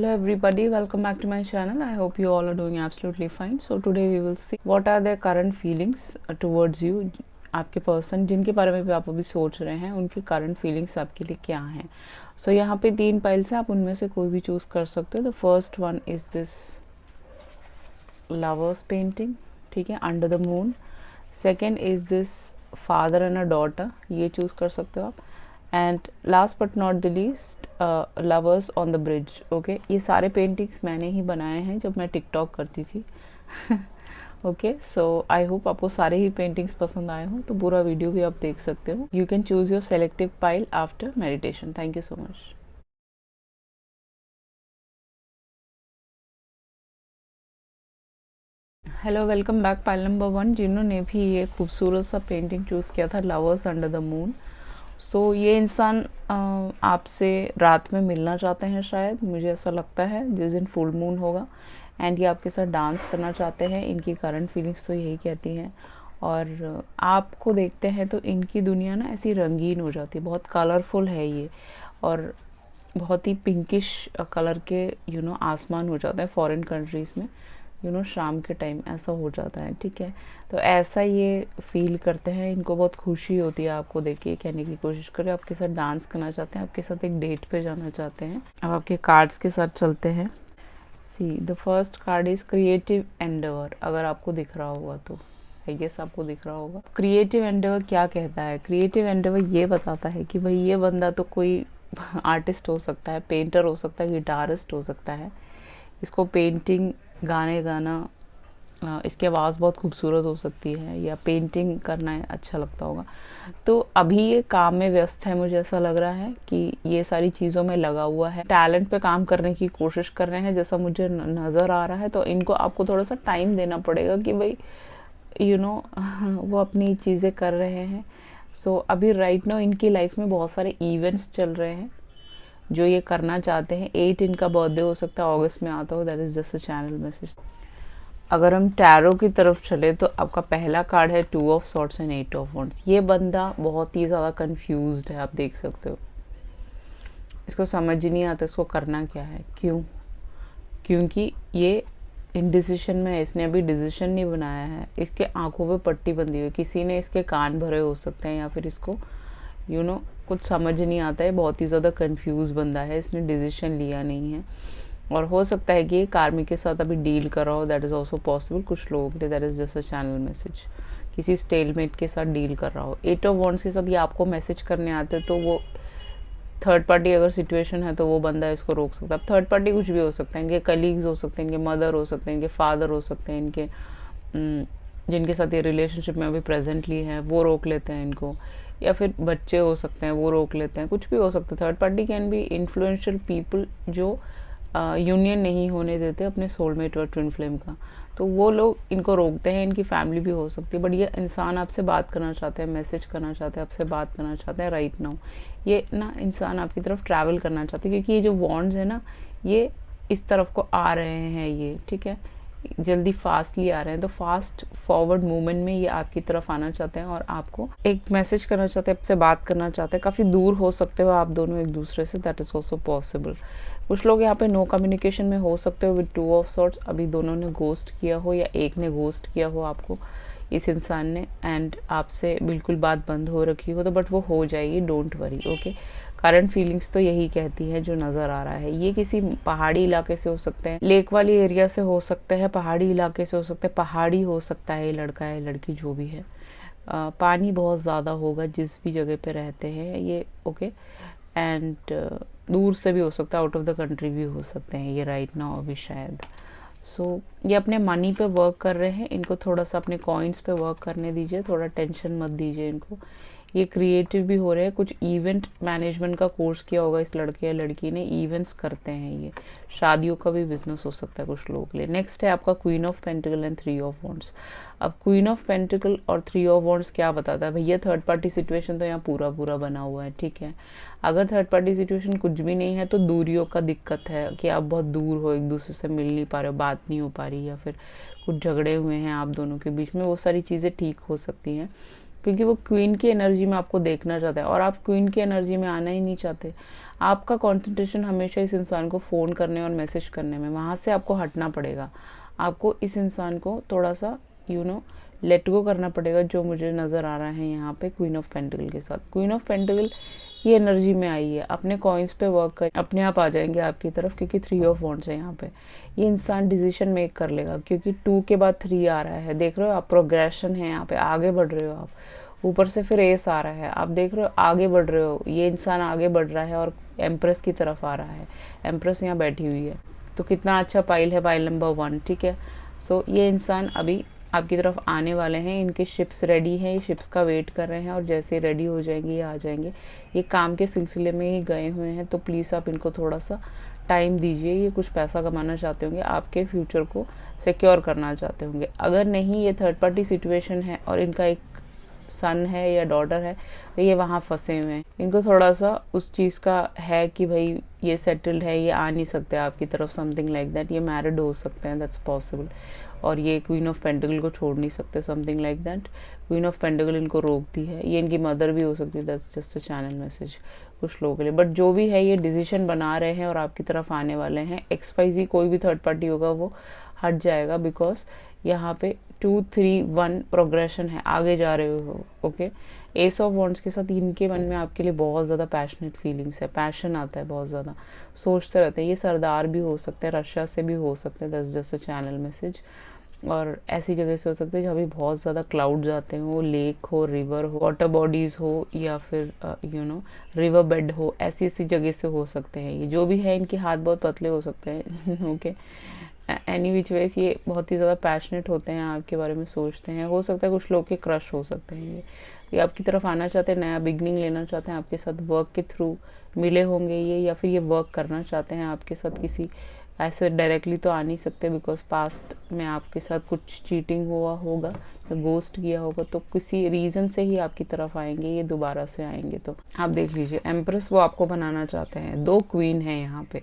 Hello everybody, welcome back to my channel. I hope you all are doing absolutely fine. So today we will see what are their current feelings towards you. आपके person जिनके बारे में भी आप अभी सोच रहे हैं उनकी करंट फीलिंग्स आपके लिए क्या हैं. सो यहाँ पे 3 पाइल्स हैं, आप उनमें से कोई भी चूज़ कर सकते हो. The first one is this lovers painting, ठीक है, under the moon. Second is this father and a daughter, ये चूज़ कर सकते हो आप. And last but not the least lovers on the bridge. Okay, ये सारे पेंटिंग्स मैंने ही बनाए हैं जब मैं टिकटॉक करती थी. ओके, सो आई होप आपको सारे ही पेंटिंग्स पसंद आए हों, तो पूरा वीडियो भी आप देख सकते हो. You can choose your selective pile after meditation. Thank you so much. Hello, welcome back. Pile number 1, जिन्होंने भी ये खूबसूरत सा पेंटिंग चूज़ किया था, लवर्स अंडर द मून. सो ये इंसान आपसे रात में मिलना चाहते हैं शायद, मुझे ऐसा लगता है, जिस दिन फुल मून होगा. एंड ये आपके साथ डांस करना चाहते हैं. इनकी करंट फीलिंग्स तो यही कहती हैं. और आपको देखते हैं तो इनकी दुनिया ना ऐसी रंगीन हो जाती है, बहुत कलरफुल है ये. और बहुत ही पिंकिश कलर के आसमान हो जाते हैं फॉरेन कंट्रीज़ में. शाम के टाइम ऐसा हो जाता है, ठीक है. तो ऐसा ये फील करते हैं, इनको बहुत खुशी होती है आपको देख के. कहने की कोशिश करें, आपके साथ डांस करना चाहते हैं, आपके साथ एक डेट पे जाना चाहते हैं. अब आपके कार्ड्स के साथ चलते हैं. See, the first card is creative endeavour. अगर आपको दिख रहा होगा तो आई गेस आपको दिख रहा होगा. क्रिएटिव एंडेवर क्या कहता है? क्रिएटिव एंडेवर ये बताता है कि भाई ये बंदा तो कोई आर्टिस्ट हो सकता है, पेंटर हो सकता है, गिटारिस्ट हो सकता है. इसको पेंटिंग, गाने गाना, इसकी आवाज़ बहुत खूबसूरत हो सकती है, या पेंटिंग करना अच्छा लगता होगा. तो अभी ये काम में व्यस्त है, मुझे ऐसा लग रहा है कि ये सारी चीज़ों में लगा हुआ है, टैलेंट पे काम करने की कोशिश कर रहे हैं जैसा मुझे नज़र आ रहा है. तो इनको आपको थोड़ा सा टाइम देना पड़ेगा कि भाई वो अपनी चीज़ें कर रहे हैं. सो अभी राइट नाउ इनकी लाइफ में बहुत सारे इवेंट्स चल रहे हैं जो ये करना चाहते हैं. 8 इनका बर्थडे हो सकता है, अगस्त में आता हो. That is just a channel message. अगर हम टैरो की तरफ चले तो आपका पहला कार्ड है 2 of swords and 8 of wands. ये बंदा बहुत ही ज़्यादा कंफ्यूज्ड है, आप देख सकते हो. इसको समझ ही नहीं आता इसको करना क्या है. क्यों? क्योंकि ये इनडिसीजन में है. इसने अभी डिसीजन नहीं बनाया है. इसके आंखों पे पट्टी बंधी हुई, किसी ने इसके कान भरे हो सकते हैं, या फिर इसको कुछ समझ नहीं आता है. बहुत ही ज़्यादा कंफ्यूज बंदा है, इसने डिसीजन लिया नहीं है. और हो सकता है कि ये कार्मिक के साथ अभी डील कर रहा हो. That is also possible. कुछ लोगों के लिए that is just a channel message. किसी स्टेलमेट के साथ डील कर रहा हो. 8 ऑफ वॉन्ड्स के साथ ये आपको मैसेज करने आते, तो वो थर्ड पार्टी अगर सिचुएशन है तो वो बंदा इसको रोक सकता है. अब थर्ड पार्टी कुछ भी हो सकता है. इनके कलीग्स हो सकते हैं, इनके मदर हो सकते हैं, इनके फादर हो सकते हैं, इनके जिनके साथ ये रिलेशनशिप में अभी प्रेजेंटली है वो रोक लेते हैं इनको. या फिर बच्चे हो सकते हैं, वो रोक लेते हैं. कुछ भी हो सकता है. Third party can be influential people जो यूनियन नहीं होने देते अपने सोलमेट और ट्विन फ्लेम का. तो वो लोग इनको रोकते हैं. इनकी फैमिली भी हो सकती है. बट ये इंसान आपसे बात करना चाहते हैं, मैसेज करना चाहते हैं, आपसे बात करना चाहते हैं राइट नाउ. ये ना इंसान आपकी तरफ ट्रैवल करना चाहते हैं, क्योंकि ये जो वॉन्ड्स है ना, ये इस तरफ को आ रहे हैं ये, ठीक है, जल्दी फास्टली आ रहे हैं. तो फास्ट फॉरवर्ड मूवमेंट में ये आपकी तरफ आना चाहते हैं और आपको एक मैसेज करना चाहते हैं, आपसे बात करना चाहते हैं. काफ़ी दूर हो सकते हो आप दोनों एक दूसरे से. That is also possible. कुछ लोग यहाँ पे नो कम्युनिकेशन में हो सकते हो विद 2 ऑफ सॉर्ड्स. अभी दोनों ने घोस्ट किया हो या एक ने घोस्ट किया हो आपको, इस इंसान ने, एंड आपसे बिल्कुल बात बंद हो रखी हो. तो बट वो हो जाएगी, don't worry. Okay, current feelings तो यही कहती है जो नज़र आ रहा है. ये किसी पहाड़ी इलाके से हो सकते हैं, लेक वाली एरिया से हो सकते हैं, पहाड़ी इलाके से हो सकते हैं, पहाड़ी हो सकता है, ये लड़का है लड़की जो भी है. पानी बहुत ज़्यादा होगा जिस भी जगह पे रहते हैं ये. ओके, एंड दूर से भी हो सकता है, आउट ऑफ द कंट्री भी हो सकते हैं ये राइट नाउ अभी शायद. सो ये अपने मनी पे वर्क कर रहे हैं. इनको थोड़ा सा अपने कॉइन्स पे वर्क करने दीजिए, थोड़ा टेंशन मत दीजिए इनको. ये क्रिएटिव भी हो रहे हैं. कुछ इवेंट मैनेजमेंट का कोर्स किया होगा इस लड़के या लड़की ने. इवेंट्स करते हैं ये. शादियों का भी बिजनेस हो सकता है कुछ लोगों के लिए. नेक्स्ट है आपका queen of pentacle and 3 of wands. अब क्वीन ऑफ पेंटिकल और 3 ऑफ वॉन्ड्स क्या बताता है भैया? थर्ड पार्टी सिचुएशन तो यहाँ पूरा पूरा बना हुआ है, ठीक है. अगर थर्ड पार्टी सिचुएशन कुछ भी नहीं है तो दूरियों का दिक्कत है कि आप बहुत दूर हो, एक दूसरे से मिल नहीं पा रहे हो, बात नहीं हो पा रही, या फिर कुछ झगड़े हुए हैं आप दोनों के बीच में. वो सारी चीज़ें ठीक हो सकती हैं. क्योंकि वो क्वीन की एनर्जी में आपको देखना चाहता है और आप क्वीन की एनर्जी में आना ही नहीं चाहते। आपका कंसंट्रेशन हमेशा इस इंसान को फ़ोन करने और मैसेज करने में, वहाँ से आपको हटना पड़ेगा। आपको इस इंसान को थोड़ा सा लेट गो करना पड़ेगा, जो मुझे नज़र आ रहा है यहाँ पे क्वीन ऑफ पेंटिकल के साथ। क्वीन ऑफ पेंटिकल की एनर्जी में आई है, अपने कॉइन्स पे वर्क कर, अपने आप आ जाएंगे आपकी तरफ, क्योंकि 3 ऑफ वॉन्ड्स है यहाँ पे। ये इंसान डिसीजन मेक कर लेगा, क्योंकि 2 के बाद 3 आ रहा है। देख रहे हो आप, प्रोग्रेशन है यहाँ पे, आगे बढ़ रहे हो आप। ऊपर से फिर एस आ रहा है, आप देख रहे हो आगे बढ़ रहे हो, ये इंसान आगे बढ़ रहा है और एम्प्रेस की तरफ आ रहा है। एम्प्रेस यहाँ बैठी हुई है, तो कितना अच्छा पाइल है, पाइल नंबर 1, ठीक है। सो ये इंसान अभी आपकी तरफ आने वाले हैं, इनके शिप्स रेडी हैं, ये शिप्स का वेट कर रहे हैं और जैसे रेडी हो जाएंगे ये आ जाएंगे। ये काम के सिलसिले में ही गए हुए हैं, तो प्लीज़ आप इनको थोड़ा सा टाइम दीजिए। ये कुछ पैसा कमाना चाहते होंगे, आपके फ्यूचर को सिक्योर करना चाहते होंगे। अगर नहीं, ये थर्ड पार्टी सिचुएशन है और इनका एक सन है या डॉटर है, तो ये वहाँ फंसे हुए हैं। इनको थोड़ा सा उस चीज़ का है कि भाई ये सेटल्ड है, ये आ नहीं सकते आपकी तरफ, समथिंग लाइक दैट। ये मैरिड हो सकते हैं, दैट्स पॉसिबल। और ये क्वीन ऑफ पेंटिकल को छोड़ नहीं सकते, something like that. Queen of pentacle इनको रोकती है। ये इनकी मदर भी हो सकती है, that's just a channel message कुछ लोगों के लिए। बट जो भी है, ये डिसीजन बना रहे हैं और आपकी तरफ आने वाले हैं। XYZ कोई भी थर्ड पार्टी होगा वो हट जाएगा, बिकॉज यहाँ पे 2, 3, 1 प्रोग्रेशन है, आगे जा रहे हो। ओके, एस ऑफ वॉन्ड्स के साथ इनके मन में आपके लिए बहुत ज़्यादा पैशनेट फीलिंग्स है, पैशन आता है बहुत ज़्यादा, सोचते रहते हैं। ये सरदार भी हो सकते हैं, रशिया से भी हो सकते हैं, that's just a channel message. और ऐसी जगह से हो सकते हैं जहाँ भी बहुत ज़्यादा क्लाउड्स आते हो, लेक हो, रिवर हो, वाटर बॉडीज़ हो, या फिर रिवर बेड हो, ऐसी ऐसी जगह से हो सकते हैं। ये जो भी है, इनके हाथ बहुत पतले हो सकते हैं। ओके, एनी विच वेज ये बहुत ही ज़्यादा पैशनेट होते हैं, आपके बारे में सोचते हैं। हो सकता है कुछ लोग के क्रश हो सकते हैं। ये आपकी तरफ आना चाहते हैं, नया बिगनिंग लेना चाहते हैं, आपके साथ वर्क के थ्रू मिले होंगे ये, या फिर ये वर्क करना चाहते हैं आपके साथ। किसी ऐसे डायरेक्टली तो आ नहीं सकते, बिकॉज पास्ट में आपके साथ कुछ चीटिंग हुआ होगा या गोस्ट किया होगा, तो किसी रीज़न से ही आपकी तरफ आएंगे ये, दोबारा से आएंगे। तो आप देख लीजिए, एम्प्रेस वो आपको बनाना चाहते हैं। 2 क्वीन है यहाँ पे,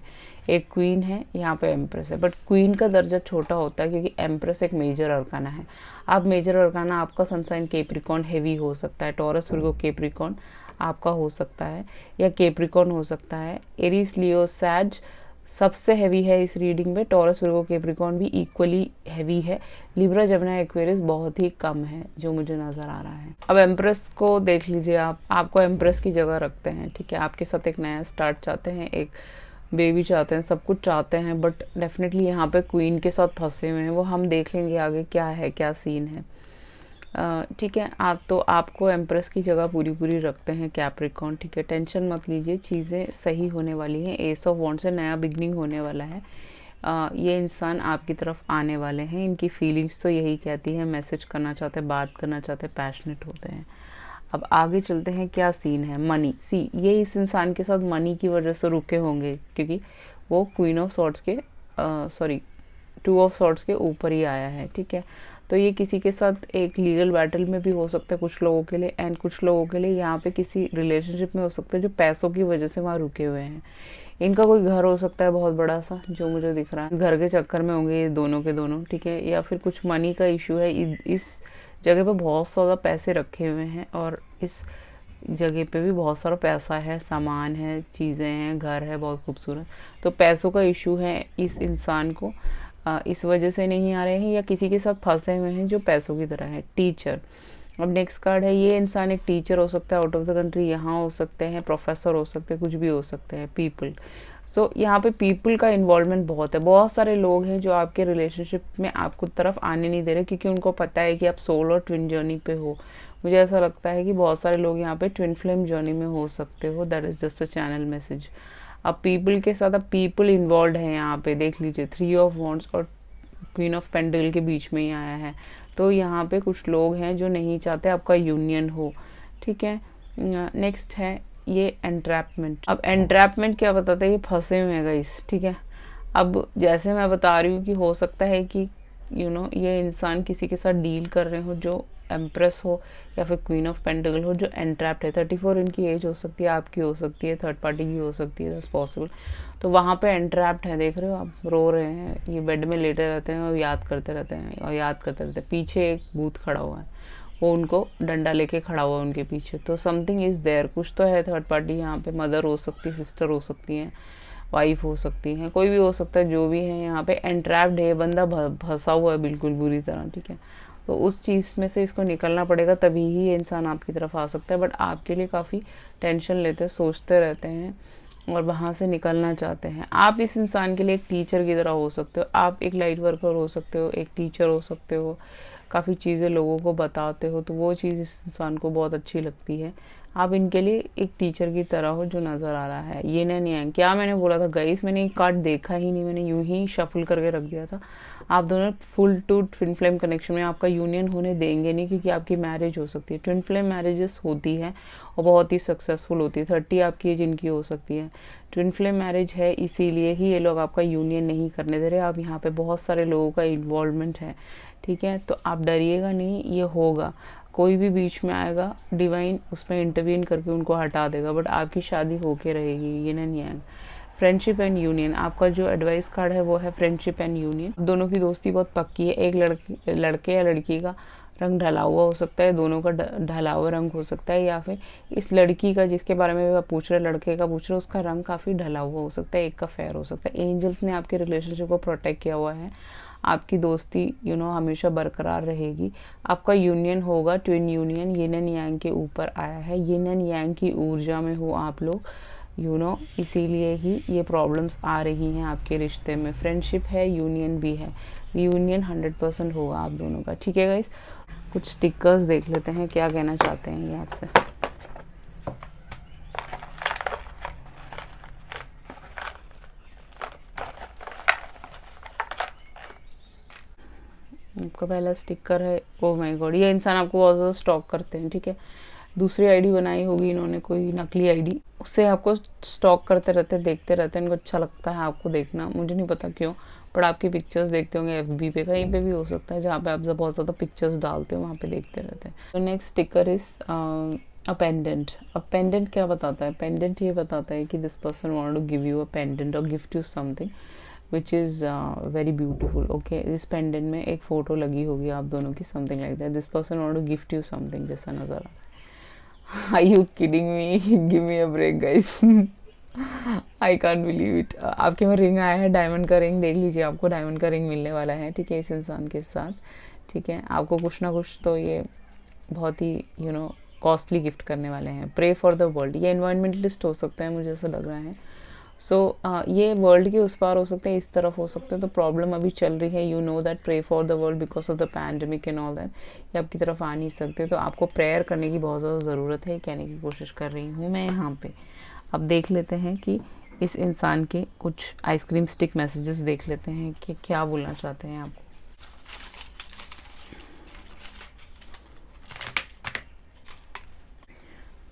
एक क्वीन है, यहाँ पे एम्प्रेस है। बट क्वीन का दर्जा छोटा होता है, क्योंकि एम्प्रेस एक मेजर अरकाना है। आप मेजर अरकाना, आपका सनसाइन कैप्रिकॉर्न हेवी हो सकता है, टॉरस विर्गो कैप्रिकॉर्न आपका हो सकता है, या कैप्रिकॉर्न हो सकता है। एरीज, लियो, सैज सबसे हैवी है इस रीडिंग में। टॉरस, विर्गो, कैप्रिकॉर्न भी इक्वली हैवी है। लिब्रा, जमुना, एक्वेरियस बहुत ही कम है, जो मुझे नज़र आ रहा है। अब एम्प्रेस को देख लीजिए आप, आपको एम्प्रेस की जगह रखते हैं, ठीक है। आपके साथ एक नया स्टार्ट चाहते हैं, एक बेबी चाहते हैं, सब कुछ चाहते हैं, बट डेफिनेटली यहाँ पे क्वीन के साथ फंसे हुए हैं। वो हम देख लेंगे आगे क्या है, क्या सीन है, ठीक है। आप तो आपको एम्प्रेस की जगह पूरी पूरी रखते हैं, कैप्रिकॉर्न, ठीक है। टेंशन मत लीजिए, चीज़ें सही होने वाली हैं। एस ऑफ वॉन्ड से नया बिगनिंग होने वाला है। ये इंसान आपकी तरफ आने वाले हैं। इनकी फीलिंग्स तो यही कहती है, मैसेज करना चाहते हैं, बात करना चाहते हैं, पैशनेट होते हैं। अब आगे चलते हैं, क्या सीन है। मनी, सी ये इस इंसान के साथ मनी की वजह से रुके होंगे, क्योंकि वो क्वीन ऑफ सॉर्ड्स के 2 ऑफ सॉर्ड्स के ऊपर ही आया है, ठीक है। तो ये किसी के साथ एक लीगल बैटल में भी हो सकता है कुछ लोगों के लिए, एंड कुछ लोगों के लिए यहाँ पे किसी रिलेशनशिप में हो सकता है, जो पैसों की वजह से वहाँ रुके हुए हैं। इनका कोई घर हो सकता है बहुत बड़ा सा, जो मुझे दिख रहा है। घर के चक्कर में होंगे ये दोनों के दोनों, ठीक है। या फिर कुछ मनी का इशू है, इस जगह पे बहुत ज़्यादा पैसे रखे हुए हैं, और इस जगह पे भी बहुत सारा पैसा है, सामान है, चीज़ें हैं, घर है बहुत खूबसूरत। तो पैसों का इशू है इस इंसान को, इस वजह से नहीं आ रहे हैं, या किसी के साथ फंसे हुए हैं जो पैसों की तरह है। टीचर, अब नेक्स्ट कार्ड है। ये इंसान एक टीचर हो सकता है, आउट ऑफ द कंट्री, यहाँ हो सकते हैं, प्रोफेसर हो सकते हैं, कुछ भी हो सकते हैं। पीपल, सो यहाँ पे पीपल का इन्वॉल्वमेंट बहुत है। बहुत सारे लोग हैं जो आपके रिलेशनशिप में आपको तरफ आने नहीं दे रहे, क्योंकि उनको पता है कि आप सोल और ट्विन जर्नी पे हो। मुझे ऐसा लगता है कि बहुत सारे लोग यहाँ पे ट्विन फ्लेम जर्नी में हो सकते हो, that is just a channel message. अब पीपल के साथ, अब पीपल इन्वॉल्व है यहाँ पे, देख लीजिए 3 ऑफ वॉन्ड्स और क्वीन ऑफ पेंडल के बीच में ही आया है। तो यहाँ पे कुछ लोग हैं जो नहीं चाहते आपका यूनियन हो, ठीक है। नेक्स्ट है ये एंट्रैपमेंट। अब एंट्रैपमेंट क्या बताता है, ये फंसे हुए हैं गाइस, ठीक है। अब जैसे मैं बता रही हूँ कि हो सकता है कि ये इंसान किसी के साथ डील कर रहे हो जो एम्प्रेस हो या फिर क्वीन ऑफ पेंटिकल हो, जो एंट्रैप्ड है। 34 इनकी एज हो सकती है, आपकी हो सकती है, थर्ड पार्टी की हो सकती है, दैट्स पॉसिबल। तो वहाँ पे एंट्रैप्ड है, देख रहे हो आप, रो रहे हैं, ये बेड में लेटे रहते हैं और याद करते रहते हैं और याद करते रहते हैं। पीछे एक भूत खड़ा हुआ है, वो उनको डंडा लेके खड़ा हुआ उनके पीछे। तो समथिंग इज़ देयर, कुछ तो है थर्ड पार्टी यहाँ पे। मदर हो सकती है, सिस्टर हो सकती हैं, वाइफ हो सकती हैं, कोई भी हो सकता है, जो भी है यहाँ पे एंट्रैप्ड है, बंदा फंसा हुआ है बिल्कुल बुरी तरह, ठीक है। तो उस चीज़ में से इसको निकलना पड़ेगा, तभी ही ये इंसान आपकी तरफ आ सकता है। बट आपके लिए काफ़ी टेंशन लेते हैं, सोचते रहते हैं और वहाँ से निकलना चाहते हैं। आप इस इंसान के लिए एक टीचर की तरह हो सकते हो, आप एक लाइट वर्कर हो सकते हो, एक टीचर हो सकते हो, काफ़ी चीज़ें लोगों को बताते हो, तो वो चीज़ इस इंसान को बहुत अच्छी लगती है। आप इनके लिए एक टीचर की तरह हो जो नज़र आ रहा है। ये नहीं है क्या मैंने बोला था गाइस, मैंने एक कार्ड देखा ही नहीं, मैंने यूं ही शफल करके रख दिया था। आप दोनों full to twin flame connection में, आपका यूनियन होने देंगे नहीं, क्योंकि आपकी मैरिज हो सकती है। ट्विन फ्लेम मैरिजेस होती है और बहुत ही सक्सेसफुल होती है। 30 आपकी एज इनकी हो सकती है। ट्विन फ्लेम मैरिज है, इसीलिए ही ये लोग आपका यूनियन नहीं करने दे रहे। अब यहाँ पे बहुत सारे लोगों का इन्वॉल्वमेंट है, ठीक है। तो आप डरिएगा नहीं, ये होगा। कोई भी बीच में आएगा, डिवाइन उसमें इंटरवीन करके उनको हटा देगा, बट आपकी शादी होके रहेगी। ये नहीं है। फ्रेंडशिप एंड यूनियन, आपका जो एडवाइस कार्ड है वो है फ्रेंडशिप एंड यूनियन। दोनों की दोस्ती बहुत पक्की है। एक लड़के या लड़की का रंग ढला हुआ हो सकता है, दोनों का ढला हुआ रंग हो सकता है, या फिर इस लड़की का जिसके बारे में आप पूछ रहे, लड़के का पूछ रहे, उसका रंग काफ़ी ढला हुआ हो सकता है, एक का फेयर हो सकता है। एंजल्स ने आपके रिलेशनशिप को प्रोटेक्ट किया हुआ है। आपकी दोस्ती हमेशा बरकरार रहेगी। आपका यूनियन होगा twin union, yin and yang के ऊपर आया है। यिन एंड यांग की ऊर्जा में हो आप लोग, इसीलिए ही ये प्रॉब्लम्स आ रही हैं आपके रिश्ते में। फ्रेंडशिप है, यूनियन भी है, यूनियन 100% होगा आप दोनों का, ठीक है गाइस। कुछ स्टिकर्स देख लेते हैं क्या कहना चाहते हैं ये आपसे। आपका पहला स्टिकर है, ओह माय गॉड, ये इंसान आपको बहुत ज़्यादा स्टॉक करते हैं, ठीक है। दूसरी आईडी बनाई होगी इन्होंने, कोई नकली आईडी, उससे आपको स्टॉक करते रहते, देखते रहते हैं। इनको अच्छा लगता है आपको देखना, मुझे नहीं पता क्यों, पर आपकी पिक्चर्स देखते होंगे FB पे, कहीं पे भी हो सकता है जहाँ पे आप बहुत ज़्यादा पिक्चर्स डालते हो, वहाँ पे देखते रहते हैं। तो next sticker is a pendant. A pendant क्या बताता है? पेंडेंट ये बताता है कि this person want to give you a pendant और gift you something which is very beautiful. Okay, इस पेंडेंट में एक फ़ोटो लगी होगी आप दोनों की, something like that. This person want to gift you something, जैसा नज़र आ रहा है। Are you kidding me? Give me a break, guys. I can't believe it. आपके में रिंग आया है, डायमंड का रिंग, देख लीजिए आपको डायमंड का रिंग मिलने वाला है, ठीक है, इस इंसान के साथ, ठीक है। आपको कुछ ना कुछ तो ये बहुत ही कॉस्टली गिफ्ट करने वाले हैं। प्रे फॉर द वर्ल्ड, ये एनवायरमेंटलिस्ट हो सकता है, मुझे ऐसा लग रहा है। सो ये वर्ल्ड के उस पार हो सकते हैं, इस तरफ हो सकते हैं। तो प्रॉब्लम अभी चल रही है, you know that, pray for the world because of the pandemic and all that. ये आपकी तरफ आ नहीं सकते, तो आपको प्रेयर करने की बहुत ज़्यादा ज़रूरत है, कहने की कोशिश कर रही हूँ मैं यहाँ पे। अब देख लेते हैं कि इस इंसान के कुछ आइसक्रीम स्टिक मैसेजेस देख लेते हैं कि क्या बोलना चाहते हैं आपको।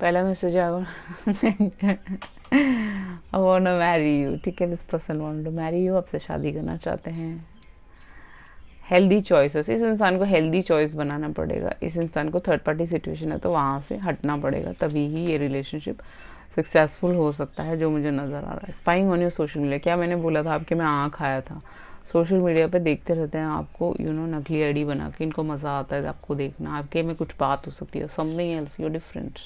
पहला मैसेज आया I wanna marry you, ठीक है। This person want to marry you, आपसे शादी करना चाहते हैं। हेल्दी चॉइसेस, इस इंसान को हेल्दी चॉइस बनाना पड़ेगा। इस इंसान को थर्ड पार्टी सिचुएशन है तो वहाँ से हटना पड़ेगा, तभी ही ये रिलेशनशिप सक्सेसफुल हो सकता है, जो मुझे नज़र आ रहा है। Spying on your social media, क्या मैंने बोला था आपके, मैं आँख आया था। सोशल मीडिया पे देखते रहते हैं आपको, नकली आईडी बना के, इनको मज़ा आता है आपको देखना। आपके में कुछ बात हो सकती है, something else, you different.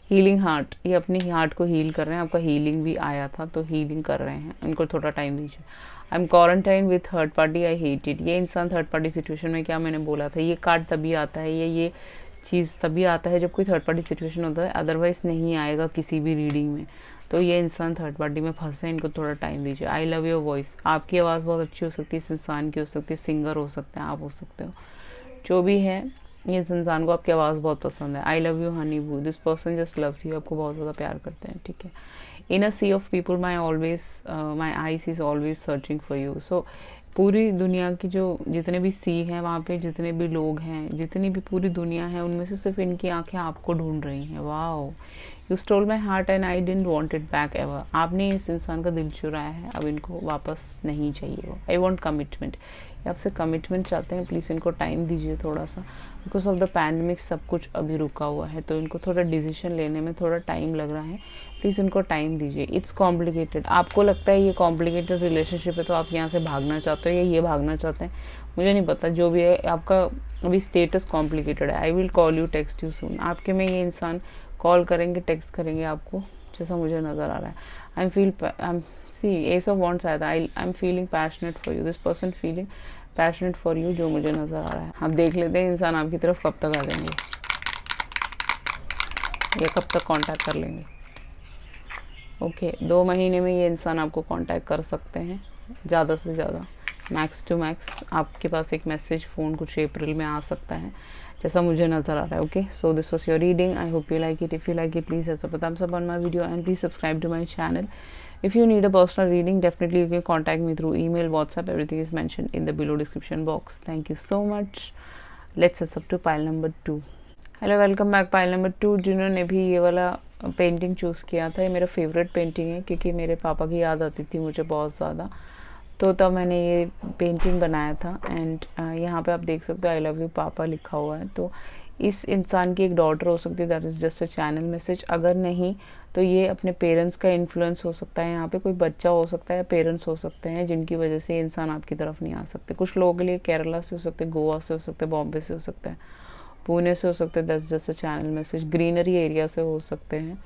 Healing heart, ये अपनी हार्ट को हील कर रहे हैं। आपका हीलिंग भी आया था, तो हीलिंग कर रहे हैं, इनको थोड़ा टाइम दीजिए। I am quarantine with third party, I hate it. ये इंसान थर्ड पार्टी सिचुएशन में, क्या मैंने बोला था, ये कार्ड तभी आता है, ये चीज़ तभी आता है जब कोई थर्ड पार्टी सिचुएशन होता है, अदरवाइज नहीं आएगा किसी भी रीडिंग में। तो ये इंसान थर्ड पार्टी में फंसे, इनको थोड़ा टाइम दीजिए। आई लव योर वॉइस, आपकी आवाज़ बहुत अच्छी हो सकती है, इस इंसान की हो सकती है, सिंगर हो सकते हैं, आप हो सकते हो, जो भी है। ये इस इंसान को आपकी आवाज़ बहुत पसंद है। I love you honey boo, this person just loves you, आपको बहुत ज़्यादा प्यार करते हैं, ठीक है। In a sea of people my eyes is always searching for you. So पूरी दुनिया की जो जितने भी सी हैं, वहाँ पे जितने भी लोग हैं, जितनी भी पूरी दुनिया है, उनमें से सिर्फ इनकी आंखें आपको ढूंढ रही हैं। Wow, you stole my heart and I didn't want it back ever. आपने इस इंसान का दिल चुराया है, अब इनको वापस नहीं चाहिए वो। आई वॉन्ट कमिटमेंट, ये आपसे कमिटमेंट चाहते हैं, प्लीज़ इनको टाइम दीजिए थोड़ा सा। बिकॉज ऑफ द पैंडमिक सब कुछ अभी रुका हुआ है, तो इनको थोड़ा डिसीजन लेने में थोड़ा टाइम लग रहा है, प्लीज़ इनको टाइम दीजिए। इट्स कॉम्प्लिकेटेड, आपको लगता है ये कॉम्प्लिकेटेड रिलेशनशिप है तो आप यहाँ से भागना चाहते हो या ये भागना चाहते हैं, मुझे नहीं पता। जो भी है आपका अभी स्टेटस कॉम्प्लिकेटेड है। I will call you, text you soon. आपके में ये इंसान कॉल करेंगे, टेक्स्ट करेंगे आपको, जैसा मुझे नज़र आ रहा है। आई एम सी एस ऑफ वॉन्ट्स आया था। I am feeling passionate for you, this person feeling passionate for you, जो मुझे नज़र आ रहा है। अब देख लेते हैं इंसान आपकी तरफ कब तक आ जाएंगे या कब तक कांटेक्ट कर लेंगे। ओके 2 महीने में ये इंसान आपको कांटेक्ट कर सकते हैं ज़्यादा से ज़्यादा, मैक्स टू मैक्स। आपके पास एक मैसेज फ़ोन कुछ अप्रैल में आ सकता है, जैसा मुझे नज़र आ रहा है। Okay, so this was your reading. I hope you like it. If you like it, please thumbs up on my video and please subscribe to my channel. If you need a personal reading, definitely you can contact me through email, WhatsApp. Everything is mentioned in the below description box. Thank you so much. Let's set up to pile number 2. Hello, welcome back pile number 2। जिन्होंने भी ये वाला painting choose किया था, ये मेरा favourite painting है क्योंकि मेरे पापा की याद आती थी मुझे बहुत ज़्यादा, तो तब मैंने ये पेंटिंग बनाया था। एंड यहाँ पे आप देख सकते हो आई लव यू पापा लिखा हुआ है। तो इस इंसान की एक डॉटर हो सकती है, that is just a channel message. अगर नहीं तो ये अपने पेरेंट्स का इन्फ्लुएंस हो सकता है, यहाँ पे कोई बच्चा हो सकता है, पेरेंट्स हो सकते हैं जिनकी वजह से ये इंसान आपकी तरफ नहीं आ सकते। कुछ लोगों के लिए केरला से हो सकते हैं, गोवा से हो सकते हैं, बॉम्बे से हो सकते हैं, पुणे से हो सकते हैं, that's just a channel message. Greenery area से हो सकते हैं,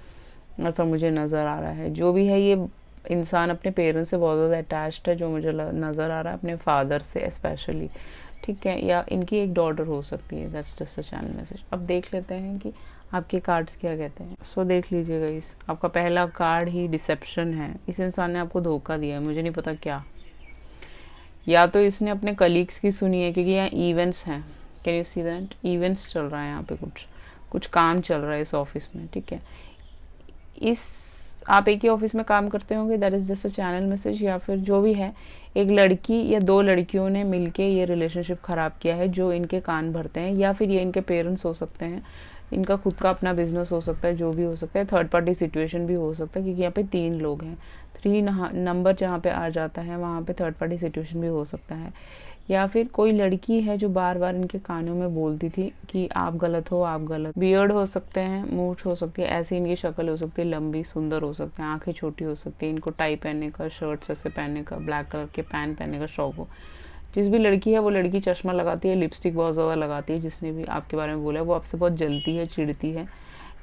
ऐसा मुझे नज़र आ रहा है। जो भी है, ये इंसान अपने पेरेंट्स से बहुत ज़्यादा अटैच्ड है, जो मुझे नज़र आ रहा है, अपने फादर से स्पेशली, ठीक है। या इनकी एक डॉटर हो सकती है, that's just a channel message. अब देख लेते हैं कि आपके कार्ड्स क्या कहते हैं। सो देख लीजिएगा, इस आपका पहला कार्ड ही डिसेप्शन है। इस इंसान ने आपको धोखा दिया है, मुझे नहीं पता क्या। या तो इसने अपने कलीग्स की सुनी है, क्योंकि यहाँ इवेंट्स हैं, can you see that, events चल रहा है यहाँ पे, कुछ काम चल रहा है इस ऑफिस में, ठीक है। आप एक ही ऑफिस में काम करते होंगे, that is just a channel message. या फिर जो भी है, एक लड़की या 2 लड़कियों ने मिलके ये रिलेशनशिप ख़राब किया है, जो इनके कान भरते हैं। या फिर ये इनके पेरेंट्स हो सकते हैं, इनका खुद का अपना बिजनेस हो सकता है, जो भी हो सकता है। थर्ड पार्टी सिचुएशन भी हो सकता है, क्योंकि यहाँ पे 3 लोग हैं। 3 नंबर जहाँ पे आ जाता है वहाँ पे थर्ड पार्टी सिचुएशन भी हो सकता है। या फिर कोई लड़की है जो बार बार इनके कानों में बोलती थी कि आप गलत हो, आप गलत। बियर्ड हो सकते हैं, मूछ हो सकती है, ऐसी इनकी शक्ल हो सकती है, लंबी सुंदर हो सकते हैं, आंखें छोटी हो सकती है, इनको टाई पहनने का, शर्ट्स ऐसे पहनने का, ब्लैक कलर के पैंट पहनने का शौक हो। जिस भी लड़की है वो लड़की चश्मा लगाती है, लिपस्टिक बहुत ज़्यादा लगाती है। जिसने भी आपके बारे में बोला है वो आपसे बहुत जलती है, चिढ़ती है।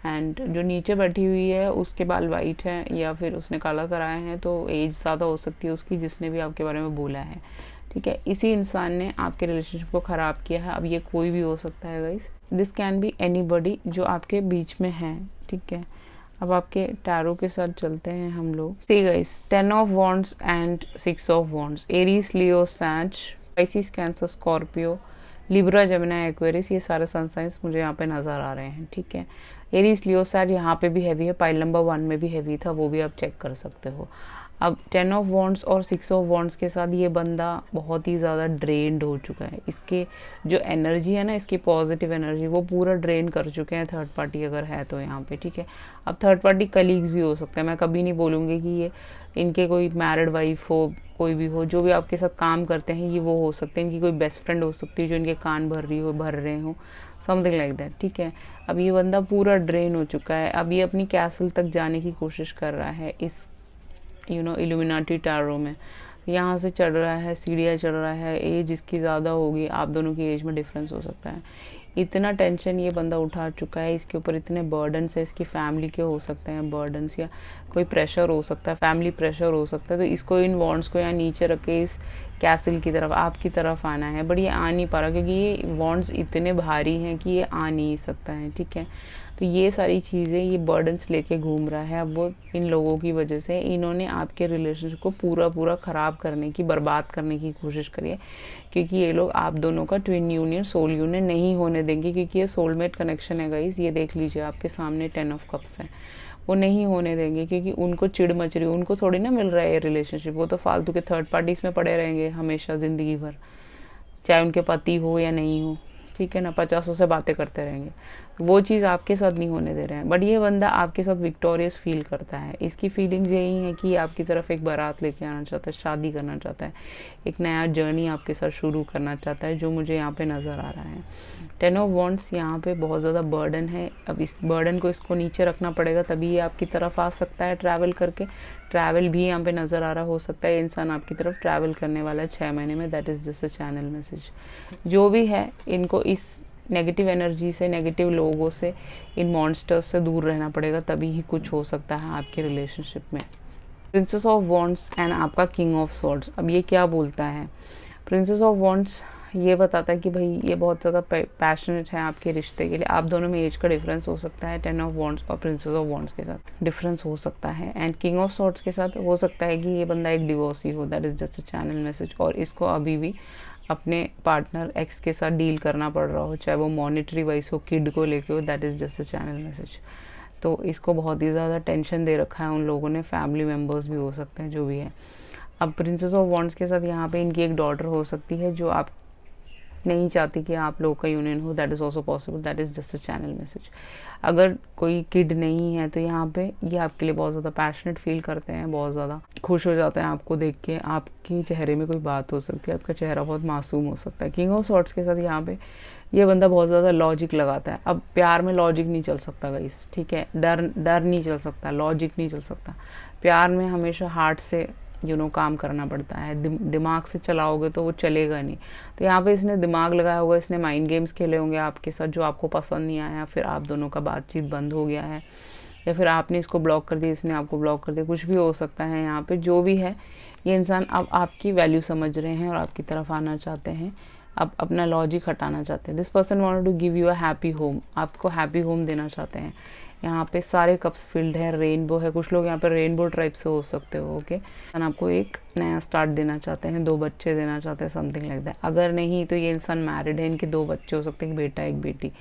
एंड जो नीचे बैठी हुई है उसके बाल वाइट हैं, या फिर उसने काला कराया है, तो एज ज़्यादा हो सकती है उसकी, जिसने भी आपके बारे में बोला है, ठीक है। इसी इंसान ने आपके रिलेशनशिप को ख़राब किया है। अब ये कोई भी हो सकता है guys, this can be anybody जो आपके बीच में है, ठीक है। अब आपके टैरो के साथ चलते हैं हम लोग। See guys, 10 of wands and 6 of wands. Aries, Leo, Sag, Pisces, Cancer, Scorpio, Libra, Gemini, Aquarius, ये सारे सन साइंस मुझे यहाँ पे नज़र आ रहे हैं, ठीक है। एरीज, लियो, सैज यहाँ पे भी हैवी है, पाइल नंबर 1 में भी हैवी था, वो भी आप चेक कर सकते हो। अब 10 ऑफ वॉन्ड्स और 6 ऑफ वॉन्ड्स के साथ ये बंदा बहुत ही ज़्यादा ड्रेन्ड हो चुका है। इसके जो एनर्जी है ना, इसकी पॉजिटिव एनर्जी, वो पूरा ड्रेन कर चुके हैं थर्ड पार्टी अगर है तो यहाँ पे, ठीक है। अब थर्ड पार्टी कलीग्स भी हो सकते हैं, मैं कभी नहीं बोलूँगी कि ये इनके कोई मैरिड वाइफ हो, कोई भी हो, जो भी आपके साथ काम करते हैं ये वो हो सकते हैं। इनकी कोई बेस्ट फ्रेंड हो सकती है जो इनके कान भर रहे हो, समथिंग लाइक दैट, ठीक है। अब ये बंदा पूरा ड्रेन हो चुका है। अब ये अपनी कैसल तक जाने की कोशिश कर रहा है इस इल्यूमिनाटी टैरो में। यहाँ से चढ़ रहा है, सीढ़ियाँ चढ़ रहा है। एज इसकी ज़्यादा होगी, आप दोनों की एज में डिफरेंस हो सकता है। इतना टेंशन ये बंदा उठा चुका है, इसके ऊपर इतने बर्डन्स है, इसकी फैमिली के हो सकते हैं बर्डन्स, या कोई प्रेशर हो सकता है, फैमिली प्रेशर हो सकता है। तो इसको इन वॉन्ड्स को यहाँ नीचे रख के इस कैसल की तरफ, आपकी तरफ आना है, बट ये आ नहीं पा रहा क्योंकि ये वॉन्ड्स इतने भारी हैं कि ये आ नहीं सकता है, ठीक है। तो ये सारी चीज़ें ये बर्डन्स लेके घूम रहा है। अब वो इन लोगों की वजह से, इन्होंने आपके रिलेशनशिप को पूरा ख़राब करने की, बर्बाद करने की कोशिश करी है, क्योंकि ये लोग आप दोनों का ट्विन यूनियन, सोल यूनियन नहीं होने देंगे, क्योंकि ये सोलमेट कनेक्शन है गाइस। ये देख लीजिए आपके सामने 10 ऑफ कप्स है, वो नहीं होने देंगे, क्योंकि उनको चिढ़ मच रही है, उनको थोड़ी ना मिल रहा है ये रिलेशनशिप। वो तो फालतू के थर्ड पार्टीज में पड़े रहेंगे हमेशा ज़िंदगी भर, चाहे उनके पति हो या नहीं हो, ठीक है ना, 50 से बातें करते रहेंगे। वो चीज़ आपके साथ नहीं होने दे रहे हैं, बट ये बंदा आपके साथ विक्टोरियस फील करता है। इसकी फीलिंग्स यही है कि आपकी तरफ एक बारात लेके आना चाहता है, शादी करना चाहता है, एक नया जर्नी आपके साथ शुरू करना चाहता है, जो मुझे यहाँ पे नज़र आ रहा है। 10 ऑफ वॉन्ड्स यहाँ पे बहुत ज़्यादा बर्डन है। अब इस बर्डन को इसको नीचे रखना पड़ेगा, तभी ये आपकी तरफ आ सकता है ट्रैवल करके। ट्रैवल भी यहाँ पे नज़र आ रहा हो सकता है, इंसान आपकी तरफ ट्रैवल करने वाला है 6 महीने में। That is just a channel message. जो भी है, इनको इस नेगेटिव एनर्जी से, नेगेटिव लोगों से, इन मॉन्स्टर्स से दूर रहना पड़ेगा, तभी ही कुछ हो सकता है आपके रिलेशनशिप में। प्रिंसेस ऑफ वॉन्ड्स एंड आपका किंग ऑफ स्वॉर्ड्स। अब ये क्या बोलता है? प्रिंसेस ऑफ वॉन्ड्स ये बताता है कि भाई ये बहुत ज़्यादा पैशनेट है आपके रिश्ते के लिए। आप दोनों में एज का डिफरेंस हो सकता है। 10 ऑफ वॉन्ड्स और प्रिंसेस ऑफ वॉन्ड्स के साथ डिफरेंस हो सकता है। एंड किंग ऑफ स्वॉर्ड्स के साथ हो सकता है कि ये बंदा एक डिवोर्सी हो। That is just a channel message. और इसको अभी भी अपने पार्टनर एक्स के साथ डील करना पड़ रहा हो, चाहे वो मॉनेटरी वाइज हो, किड को लेके हो। That is just a channel message. तो इसको बहुत ही ज़्यादा टेंशन दे रखा है उन लोगों ने। फैमिली मेम्बर्स भी हो सकते हैं, जो भी है। अब प्रिंसेस ऑफ वॉन्ड्स के साथ यहाँ पे इनकी एक डॉटर हो सकती है, जो आप नहीं चाहती कि आप लोग का यूनियन हो। That is also possible. That is just a channel message. अगर कोई किड नहीं है तो यहाँ पे ये आपके लिए बहुत ज़्यादा पैशनेट फील करते हैं, बहुत ज़्यादा खुश हो जाते हैं आपको देख के। आपके चेहरे में कोई बात हो सकती है, आपका चेहरा बहुत मासूम हो सकता है। किंग ऑफ सॉर्ड्स के साथ यहाँ पे ये बंदा बहुत ज़्यादा लॉजिक लगाता है। अब प्यार में लॉजिक नहीं चल सकता गाइस, ठीक है। डर नहीं चल सकता, लॉजिक नहीं चल सकता। प्यार में हमेशा हार्ट से काम करना पड़ता है। दिमाग से चलाओगे तो वो चलेगा नहीं। तो यहाँ पे इसने दिमाग लगाया होगा, इसने माइंड गेम्स खेले होंगे आपके साथ, जो आपको पसंद नहीं आया। फिर आप दोनों का बातचीत बंद हो गया है, या फिर आपने इसको ब्लॉक कर दिया, इसने आपको ब्लॉक कर दिया। कुछ भी हो सकता है यहाँ पे। जो भी है, ये इंसान अब आपकी वैल्यू समझ रहे हैं और आपकी तरफ आना चाहते हैं। अब अपना लॉजिक हटाना चाहते हैं। This person wanted to give you a happy home. आपको हैप्पी होम देना चाहते हैं। यहाँ पे सारे कप्स फिल्ड है, रेनबो है। कुछ लोग यहाँ पे रेनबो ट्राइब से हो सकते हो, ओके। आपको एक नया स्टार्ट देना चाहते हैं, 2 बच्चे देना चाहते हैं, समथिंग लाइक दैट। अगर नहीं तो ये इंसान मैरिड है, इनके 2 बच्चे हो सकते हैं, एक बेटा एक बेटी,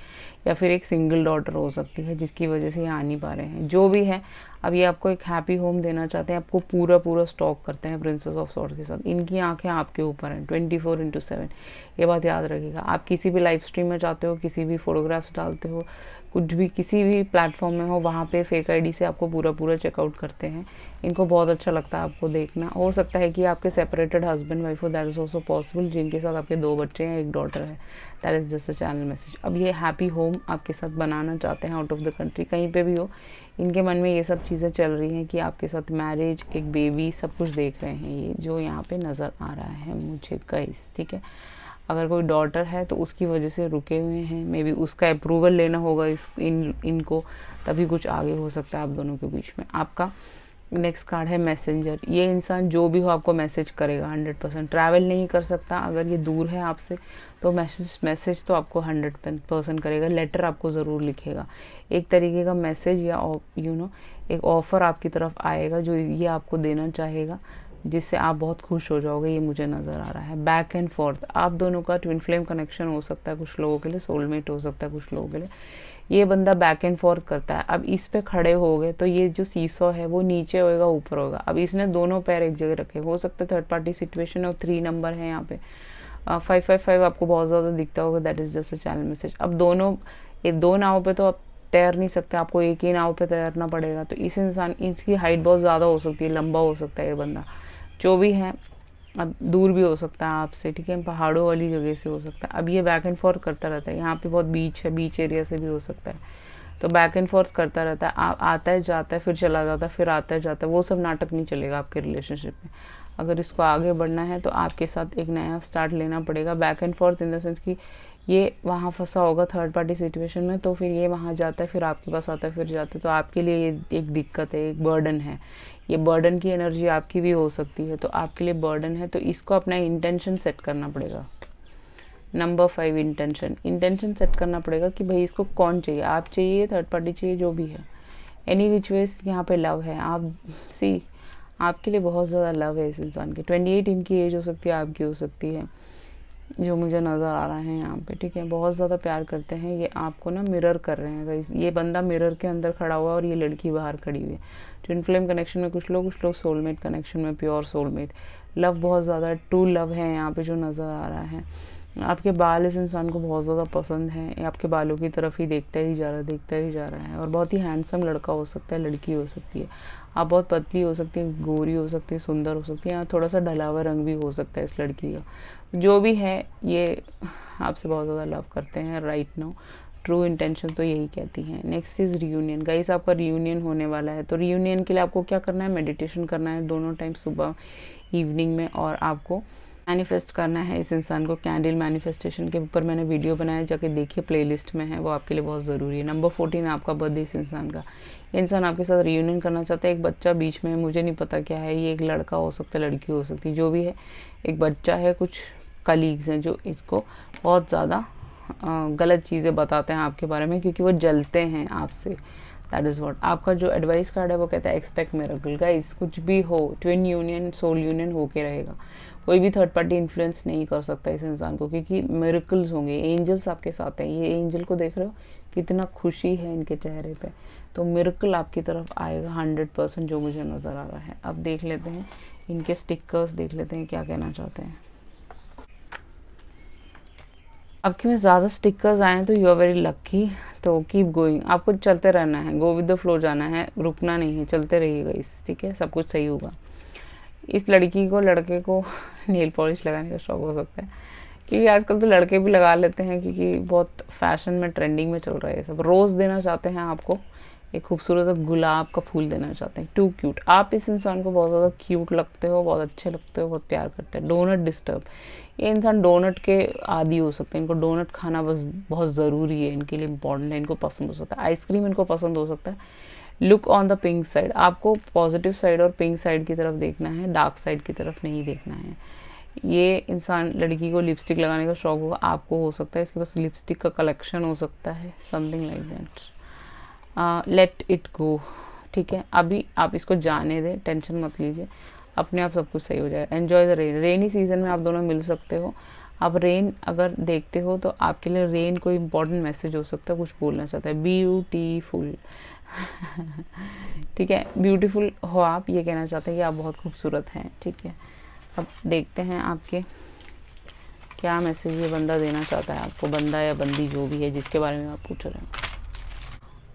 या फिर एक सिंगल डॉटर हो सकती है, जिसकी वजह से ये आ नहीं पा रहे हैं। जो भी है, अब ये आपको एक हैप्पी होम देना चाहते हैं, आपको पूरा स्टॉक करते हैं प्रिंसेस ऑफ सॉर्ड्स के साथ। इनकी आंखें आपके ऊपर हैं 24/7। ये बात याद रखिएगा। आप किसी भी लाइव स्ट्रीम में जाते हो, किसी भी फोटोग्राफ्स डालते हो, कुछ भी किसी भी प्लेटफॉर्म में हो, वहाँ पे फेक आईडी से आपको पूरा चेकआउट करते हैं। इनको बहुत अच्छा लगता है आपको देखना। हो सकता है कि आपके सेपरेटेड हस्बैंड वाइफ हो। दैट इज़ ऑल्सो पॉसिबल, जिनके साथ आपके 2 बच्चे हैं, एक डॉटर है। That is just a channel message. अब ये हैप्पी होम आपके साथ बनाना चाहते हैं, आउट ऑफ द कंट्री, कहीं पे भी हो। इनके मन में ये सब चीज़ें चल रही हैं कि आपके साथ मैरिज, एक बेबी, सब कुछ देख रहे हैं। ये जो यहाँ पे नज़र आ रहा है मुझे गाइस, ठीक है। अगर कोई डॉटर है तो उसकी वजह से रुके हुए हैं। मे बी उसका अप्रूवल लेना होगा इनको, तभी कुछ आगे हो सकता है आप दोनों के बीच में। आपका नेक्स्ट कार्ड है मैसेंजर। ये इंसान जो भी हो आपको मैसेज करेगा 100%। ट्रैवल नहीं कर सकता, अगर ये दूर है आपसे तो मैसेज तो आपको 100% करेगा। लेटर आपको ज़रूर लिखेगा, एक तरीके का मैसेज या एक ऑफ़र आपकी तरफ आएगा, जो ये आपको देना चाहेगा, जिससे आप बहुत खुश हो जाओगे। ये मुझे नज़र आ रहा है। बैक एंड फोर्थ आप दोनों का ट्विन फ्लेम कनेक्शन हो सकता है, कुछ लोगों के लिए सोलमेट हो सकता है, कुछ लोगों के लिए। ये बंदा बैक एंड फोर्थ करता है। अब इस पे खड़े हो गए तो ये जो सीसॉ है वो नीचे होएगा ऊपर होगा। अब इसने दोनों पैर एक जगह रखे, हो सकता है थर्ड पार्टी सिचुएशन और 3 नंबर है यहाँ पे। 555 आपको बहुत ज़्यादा दिखता होगा। That is just a channel message. अब ये 2 नाव पे तो आप तैर नहीं सकते, आपको एक ही नाव पे तैरना पड़ेगा। तो इसकी हाइट बहुत ज़्यादा हो सकती है, लंबा हो सकता है ये बंदा। जो भी है, अब दूर भी हो सकता है आपसे, ठीक है, पहाड़ों वाली जगह से हो सकता है। अब ये बैक एंड फोर्थ करता रहता है। यहाँ पे बहुत बीच है, बीच एरिया से भी हो सकता है। तो बैक एंड फोर्थ करता रहता है, आता है जाता है, फिर चला जाता है, फिर आता है जाता है। वो सब नाटक नहीं चलेगा आपके रिलेशनशिप में। अगर इसको आगे बढ़ना है तो आपके साथ एक नया स्टार्ट लेना पड़ेगा। Back and fourth in the sense कि ये वहाँ फंसा होगा थर्ड पार्टी सिचुएशन में, तो फिर ये वहाँ जाता है, फिर आपके पास आता है, फिर जाता है। तो आपके लिए ये एक दिक्कत है, एक बर्डन है। ये बर्डन की एनर्जी आपकी भी हो सकती है, तो आपके लिए बर्डन है। तो इसको अपना इंटेंशन सेट करना पड़ेगा। नंबर 5 इंटेंशन सेट करना पड़ेगा कि भाई इसको कौन चाहिए, आप चाहिए, थर्ड पार्टी चाहिए, जो भी है। एनी विच वेज यहाँ पे लव है। आपके लिए बहुत ज़्यादा लव है इस इंसान के। 28 इनकी एज हो सकती है, आपकी हो सकती है, जो मुझे नज़र आ रहा है यहाँ पे, ठीक है। बहुत ज़्यादा प्यार करते हैं ये आपको ना, मिरर कर रहे हैं गाइस। ये बंदा मिरर के अंदर खड़ा हुआ है और ये लड़की बाहर खड़ी हुई है। ट्विन फ्लेम कनेक्शन में कुछ लोग सोलमेट कनेक्शन में, प्योर सोलमेट। लव बहुत ज़्यादा ट्रू लव है यहाँ पे जो नज़र आ रहा है। आपके बाल इस इंसान को बहुत ज़्यादा पसंद हैं, आपके बालों की तरफ ही देखता ही जा रहा है। और बहुत ही हैंडसम लड़का हो सकता है, लड़की हो सकती है। आप बहुत पतली हो सकती है, गोरी हो सकती है, सुंदर हो सकती है, या थोड़ा सा ढला हुआ रंग भी हो सकता है इस लड़की का। जो भी है, ये आपसे बहुत ज़्यादा लव करते हैं राइट नाउ। ट्रू इंटेंशन तो यही कहती हैं। Next is reunion. गाइस, आपका रियूनियन होने वाला है। तो रियूनियन के लिए आपको क्या करना है, मेडिटेशन करना है दोनों टाइम, सुबह इवनिंग में। और आपको मैनिफेस्ट करना है इस इंसान को। कैंडल मैनिफेस्टेशन के ऊपर मैंने वीडियो बनाया, जाके देखिए, प्लेलिस्ट में है, वो आपके लिए बहुत ज़रूरी है। नंबर 14 आपका बर्थडे इस इंसान का। ये इंसान आपके साथ रियूनियन करना चाहता है। एक बच्चा बीच में है, मुझे नहीं पता क्या है, ये एक लड़का हो सकता है, लड़की हो सकती है, जो भी है एक बच्चा है। कुछ कलीग्स हैं जो इसको बहुत ज़्यादा गलत चीज़ें बताते हैं आपके बारे में, क्योंकि वो जलते हैं आपसे। दैट इज़ वॉट आपका जो एडवाइस कार्ड है वो कहता है एक्सपेक्ट मिरेकल। गाइस, कुछ भी हो, ट्विन यूनियन, सोल यूनियन होके रहेगा। कोई भी थर्ड पार्टी इन्फ्लुएंस नहीं कर सकता इस इंसान को, क्योंकि मिरेकल्स होंगे, एंजल्स आपके साथ हैं। ये एंजल को देख रहे हो, कितना खुशी है इनके चेहरे पे। तो मिरेकल आपकी तरफ आएगा 100%, जो मुझे नज़र आ रहा है। अब देख लेते हैं इनके स्टिकर्स, देख लेते हैं क्या कहना चाहते हैं। आपके में ज़्यादा स्टिकर्स आए हैं तो यू आर वेरी लक्की। तो कीप गोइंग, आपको चलते रहना है, गो विद द फ्लो जाना है, रुकना नहीं है, चलते रहिएगा इस, ठीक है, सब कुछ सही होगा। इस लड़की को, लड़के को नेल पॉलिश लगाने का शौक हो सकता है, क्योंकि आजकल तो लड़के भी लगा लेते हैं, क्योंकि बहुत फैशन में, ट्रेंडिंग में चल रहा है सब। रोज़ देना चाहते हैं आपको, एक खूबसूरत गुलाब का फूल देना चाहते हैं। टू क्यूट, आप इस इंसान को बहुत ज़्यादा क्यूट लगते हो, बहुत अच्छे लगते हो, बहुत प्यार करते हैं। डोनट डिस्टर्ब, ये इंसान डोनट के आदी हो सकते हैं, इनको डोनट खाना बस बहुत ज़रूरी है, इनके लिए इम्पॉर्टेंट है, इनको पसंद हो सकता है। आइसक्रीम इनको पसंद हो सकता है। Look on the pink side, आपको पॉजिटिव साइड और पिंक साइड की तरफ देखना है, डार्क साइड की तरफ नहीं देखना है। ये इंसान, लड़की को लिपस्टिक लगाने का शौक होगा, आपको हो सकता है इसके पास लिपस्टिक का कलेक्शन हो सकता है, something like that. Let it go, ठीक है, अभी आप इसको जाने दें, टेंशन मत लीजिए, अपने आप सब कुछ सही हो जाएगा। Enjoy the rain, rainy season में आप दोनों मिल सकते हो। आप रेन अगर देखते हो तो आपके लिए रेन कोई इंपॉर्टेंट मैसेज हो सकता है, कुछ बोलना चाहता है। ब्यूटीफुल ठीक है, ब्यूटीफुल हो आप, ये कहना चाहते हैं कि आप बहुत खूबसूरत हैं, ठीक है। अब देखते हैं आपके क्या मैसेज ये बंदा देना चाहता है आपको, बंदा या बंदी जो भी है जिसके बारे में आप पूछ रहे हैं।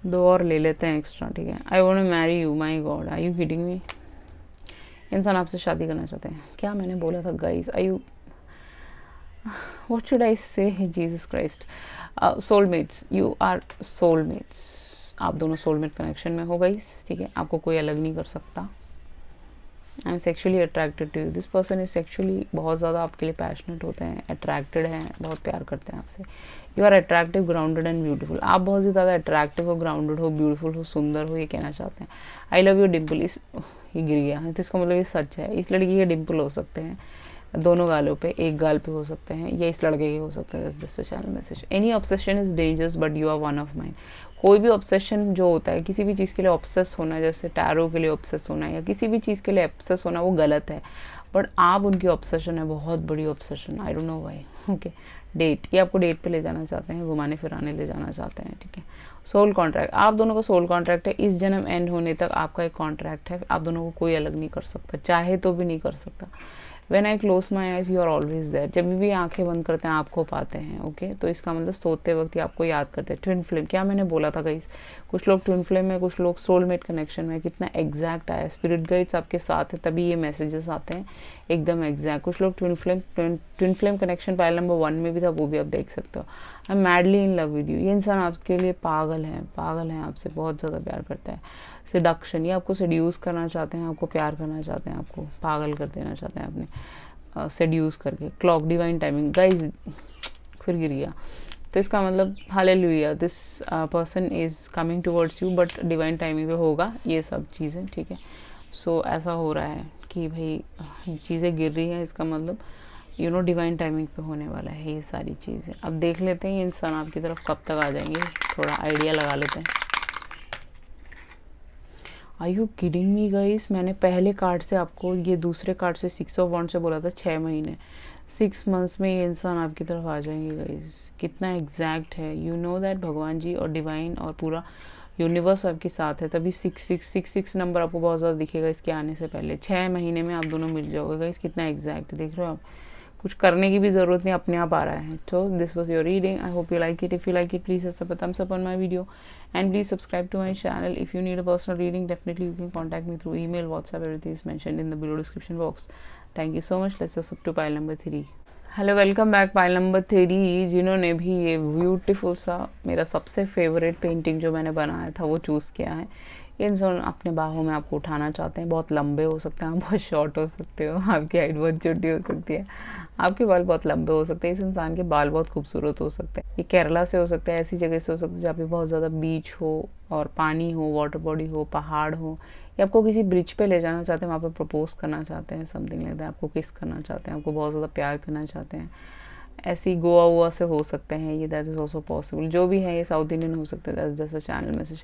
2 और ले लेते हैं एक्स्ट्रा, ठीक है। I want to marry you, my god, are you kidding me. इंसान आपसे शादी करना चाहते हैं, क्या मैंने बोला था guys, I you, what should I say, Jesus Christ. Soulmates, you are soulmates, आप दोनों सोलमेट कनेक्शन में हो गाइस, ठीक है, आपको कोई अलग नहीं कर सकता। I am sexually attracted to you, this person is sexually बहुत ज़्यादा आपके लिए पैशनेट होते हैं, अट्रैक्टेड हैं, बहुत प्यार करते हैं आपसे। You are attractive, grounded and beautiful, आप बहुत ही ज़्यादा अट्रैक्टिव हो, ग्राउंडेड हो, ब्यूटीफुल हो, सुंदर हो, ये कहना चाहते हैं। आई लव यू डिम्पल, इस, ये गिर गया है तो इसका मतलब ये सच है। इस लड़की के डिम्पल हो सकते हैं दोनों गालों पे, एक गाल पे हो सकते हैं, या इस लड़के के हो सकते हैं। This channel message, any obsession is dangerous but you are one of mine. कोई भी ऑब्सेशन जो होता है, किसी भी चीज़ के लिए ऑब्सेस होना, जैसे टैरो के लिए ऑब्सेस होना या किसी भी चीज़ के लिए ऑब्सेस होना, वो गलत है, बट आप उनकी ऑब्सेशन है, बहुत बड़ी obsession, I don't know why. Okay, date, ये आपको डेट पे ले जाना चाहते हैं, घुमाने फिराने ले जाना चाहते हैं, ठीक है। सोल कॉन्ट्रैक्ट, आप दोनों का सोल कॉन्ट्रैक्ट है, इस जन्म एंड होने तक आपका एक कॉन्ट्रैक्ट है, आप दोनों को कोई अलग नहीं कर सकता, चाहे तो भी नहीं कर सकता। When I close my eyes you are always there, जब भी आंखें बंद करते हैं आपको पाते हैं, ओके। तो इसका मतलब सोते वक्त ही आपको याद करते हैं। ट्विन फ्लेम, क्या मैंने बोला था गाइस, कुछ लोग ट्विन फ्लेम में, कुछ लोग सोलमेट कनेक्शन में, कितना एग्जैक्ट आया, स्पिरिट गाइड्स आपके साथ है तभी ये मैसेजेस आते हैं एकदम एग्जैक्ट। कुछ लोग twin flame connection file number 1 में भी था, वो भी आप देख सकते हो। I am madly in love with you, ये इंसान आपके लिए पागल है, पागल है, आपसे बहुत ज़्यादा प्यार करता है। सिडक्शन, ये आपको सेड्यूस करना चाहते हैं, आपको प्यार करना चाहते हैं, आपको पागल कर देना चाहते हैं अपने सेड्यूस करके। क्लॉक, डिवाइन टाइमिंग, गाइस फिर गिर गया, तो इसका मतलब hallelujah, this person is coming towards you, but divine timing पे होगा ये सब चीज़ें, ठीक है। सो ऐसा हो रहा है कि भाई चीज़ें गिर रही हैं, इसका मतलब यू नो डिवाइन टाइमिंग पे होने वाला है ये सारी चीज़ें। अब देख लेते हैं ये इंसान आपकी तरफ कब तक आ जाएंगे, थोड़ा आइडिया लगा लेते हैं। Are you kidding me guys, मैंने पहले कार्ड से आपको, ये दूसरे कार्ड से 6 ऑफ वॉन्ड से बोला था 6 महीने, 6 मंथ्स में ये इंसान आपकी तरफ आ जाएंगे गाइस। कितना एग्जैक्ट है, यू नो दैट भगवान जी और डिवाइन और पूरा यूनिवर्स आपके साथ है, तभी 6 नंबर आपको बहुत ज़्यादा दिखेगा इसके आने से पहले। 6 महीने में आप दोनों मिल जाओगे गाइस, कितना एग्जैक्ट देख रहे हो आप। कुछ करने की भी ज़रूरत नहीं, अपने आप आ रहा है। तो this was your reading, I hope you like it. If you like it please hit thumbs up on my video and please subscribe to my channel. If you need a personal reading, definitely you can contact me through email, WhatsApp, everything is mentioned in the below description box. Thank you so much. Let's just up to pile number 3. Hello, welcome back pile number 3। जिन्होंने भी ये beautiful सा मेरा सबसे favourite painting जो मैंने बनाया था वो चूज़ किया है। ये इंसान अपने बाहों में आपको उठाना चाहते हैं। बहुत लंबे हो सकते हैं, आप बहुत शॉर्ट हो सकते हो, आपकी हाइट बहुत छोटी हो सकती है, आपके बाल बहुत लंबे हो सकते हैं, इस इंसान के बाल बहुत खूबसूरत हो सकते हैं। ये केरला से हो सकता है, ऐसी जगह से हो सकता है जहाँ पे बहुत ज़्यादा बीच हो और पानी हो, वाटर बॉडी हो, पहाड़ हो, या आपको किसी ब्रिज पे ले जाना चाहते हैं, वहाँ पे प्रपोज करना चाहते हैं, समथिंग लाइक दैट, आपको किस करना चाहते हैं, आपको बहुत ज़्यादा प्यार करना चाहते हैं। ऐसी गोवा वोवा से हो सकते हैं ये, दैट इज़ ऑल्सो पॉसिबल। जो भी है ये साउथ इंडियन हो सकते हैं, that is just a channel message.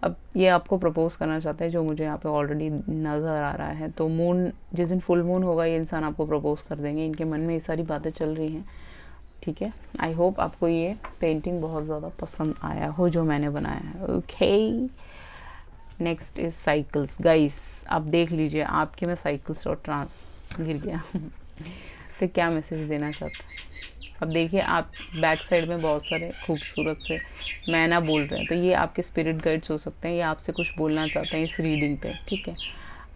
अब ये आपको प्रपोज करना चाहते हैं जो मुझे यहाँ पे ऑलरेडी नज़र आ रहा है। तो मून, जिस दिन फुल मून होगा ये इंसान आपको प्रपोज कर देंगे। इनके मन में ये सारी बातें चल रही हैं, ठीक है। आई होप आपको ये पेंटिंग बहुत ज़्यादा पसंद आया हो जो मैंने बनाया है। Okay, next is cycles. Guys आप देख लीजिए, आपके में साइकिल्स और गिर गया तो क्या मैसेज देना चाहते हैं। अब देखिए, आप बैक साइड में बहुत सारे खूबसूरत से मैना बोल रहे हैं, तो ये आपके स्पिरिट गाइड्स हो सकते हैं, ये आपसे कुछ बोलना चाहते हैं इस रीडिंग पे, ठीक है।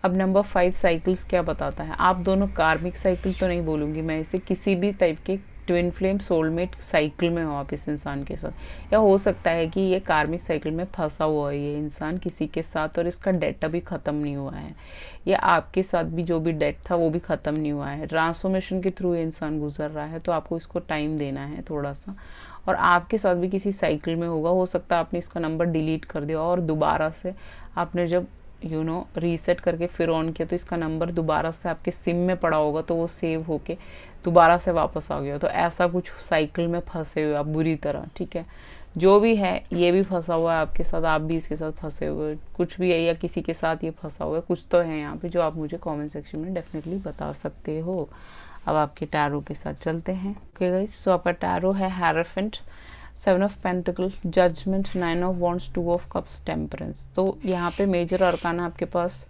अब नंबर 5 साइकिल्स क्या बताता है। आप दोनों कार्मिक साइकिल तो नहीं बोलूँगी मैं इसे, किसी भी टाइप के ट्विन फ्लेम सोलमेट साइकिल में हो आप इस इंसान के साथ, या हो सकता है कि ये कार्मिक साइकिल में फंसा हुआ है ये इंसान किसी के साथ, और इसका डेट अभी ख़त्म नहीं हुआ है, या आपके साथ भी जो भी डेट था वो भी ख़त्म नहीं हुआ है। ट्रांसफॉर्मेशन के थ्रू ये इंसान गुजर रहा है, तो आपको इसको टाइम देना है थोड़ा सा। और आपके साथ भी किसी साइकिल में होगा, हो सकता है आपने इसका नंबर डिलीट कर दिया और दोबारा से आपने जब रीसेट करके फिर ऑन किया तो इसका नंबर दोबारा से आपके सिम में पड़ा होगा, तो वो सेव होके दोबारा से वापस आ गया। तो ऐसा कुछ साइकिल में फंसे हुए आप बुरी तरह, ठीक है। जो भी है ये भी फंसा हुआ है आपके साथ, आप भी इसके साथ फंसे हुए, कुछ भी है या किसी के साथ ये फंसा हुआ है, कुछ तो है यहाँ पे जो आप मुझे कमेंट सेक्शन में डेफिनेटली बता सकते हो। अब आपके टैरो के साथ चलते हैं। ओके गाइस, सो आपका टैरो है hierophant, 7 of pentacle, judgement, 9 of wands, 2 of cups, temperance. तो यहाँ पे मेजर अरकाना आपके पास,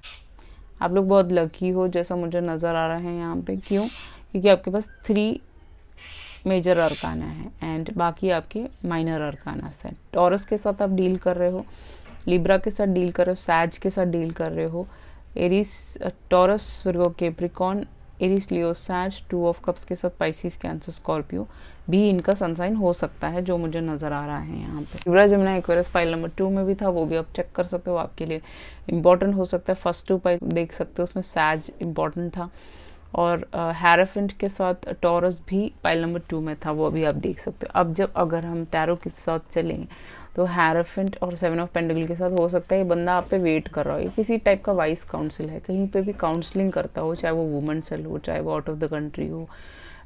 आप लोग बहुत लकी हो जैसा मुझे नज़र आ रहा है यहाँ पे। क्यों? क्योंकि आपके पास 3 मेजर अरकाना है एंड बाकी आपके माइनर अरकाना है। टॉरस के साथ आप डील कर रहे हो, लिब्रा के साथ डील कर रहे हो, सैज के साथ डील कर रहे हो, Aries, Taurus, Virgo, Capricorn, Aries, Leo, Sag, 2 of cups के साथ पाइसिस, कैंसर, स्कॉर्पियो भी इनका सनसाइन हो सकता है जो मुझे नज़र आ रहा है यहाँ पे। Libra, Jamuna, Aquarius pile number 2 में भी था, वो भी आप चेक कर सकते हो, आपके लिए इंपॉर्टेंट हो सकता है। फर्स्ट 2 पाइल देख सकते हो, उसमें सैज इंपॉर्टेंट था, और हेरोफेंट के साथ टॉरस भी पाइल नंबर 2 में था, वो अभी आप देख सकते हो। अब अगर हम टैरो के साथ चलें तो हेरोफेंट और 7 ऑफ पेंटिकल के साथ हो सकता है ये बंदा आप पे वेट कर रहा हो, ये किसी टाइप का वाइस काउंसिल है, कहीं पे भी काउंसलिंग करता हो, चाहे वो वुमेन सेल हो, चाहे वो आउट ऑफ द कंट्री हो,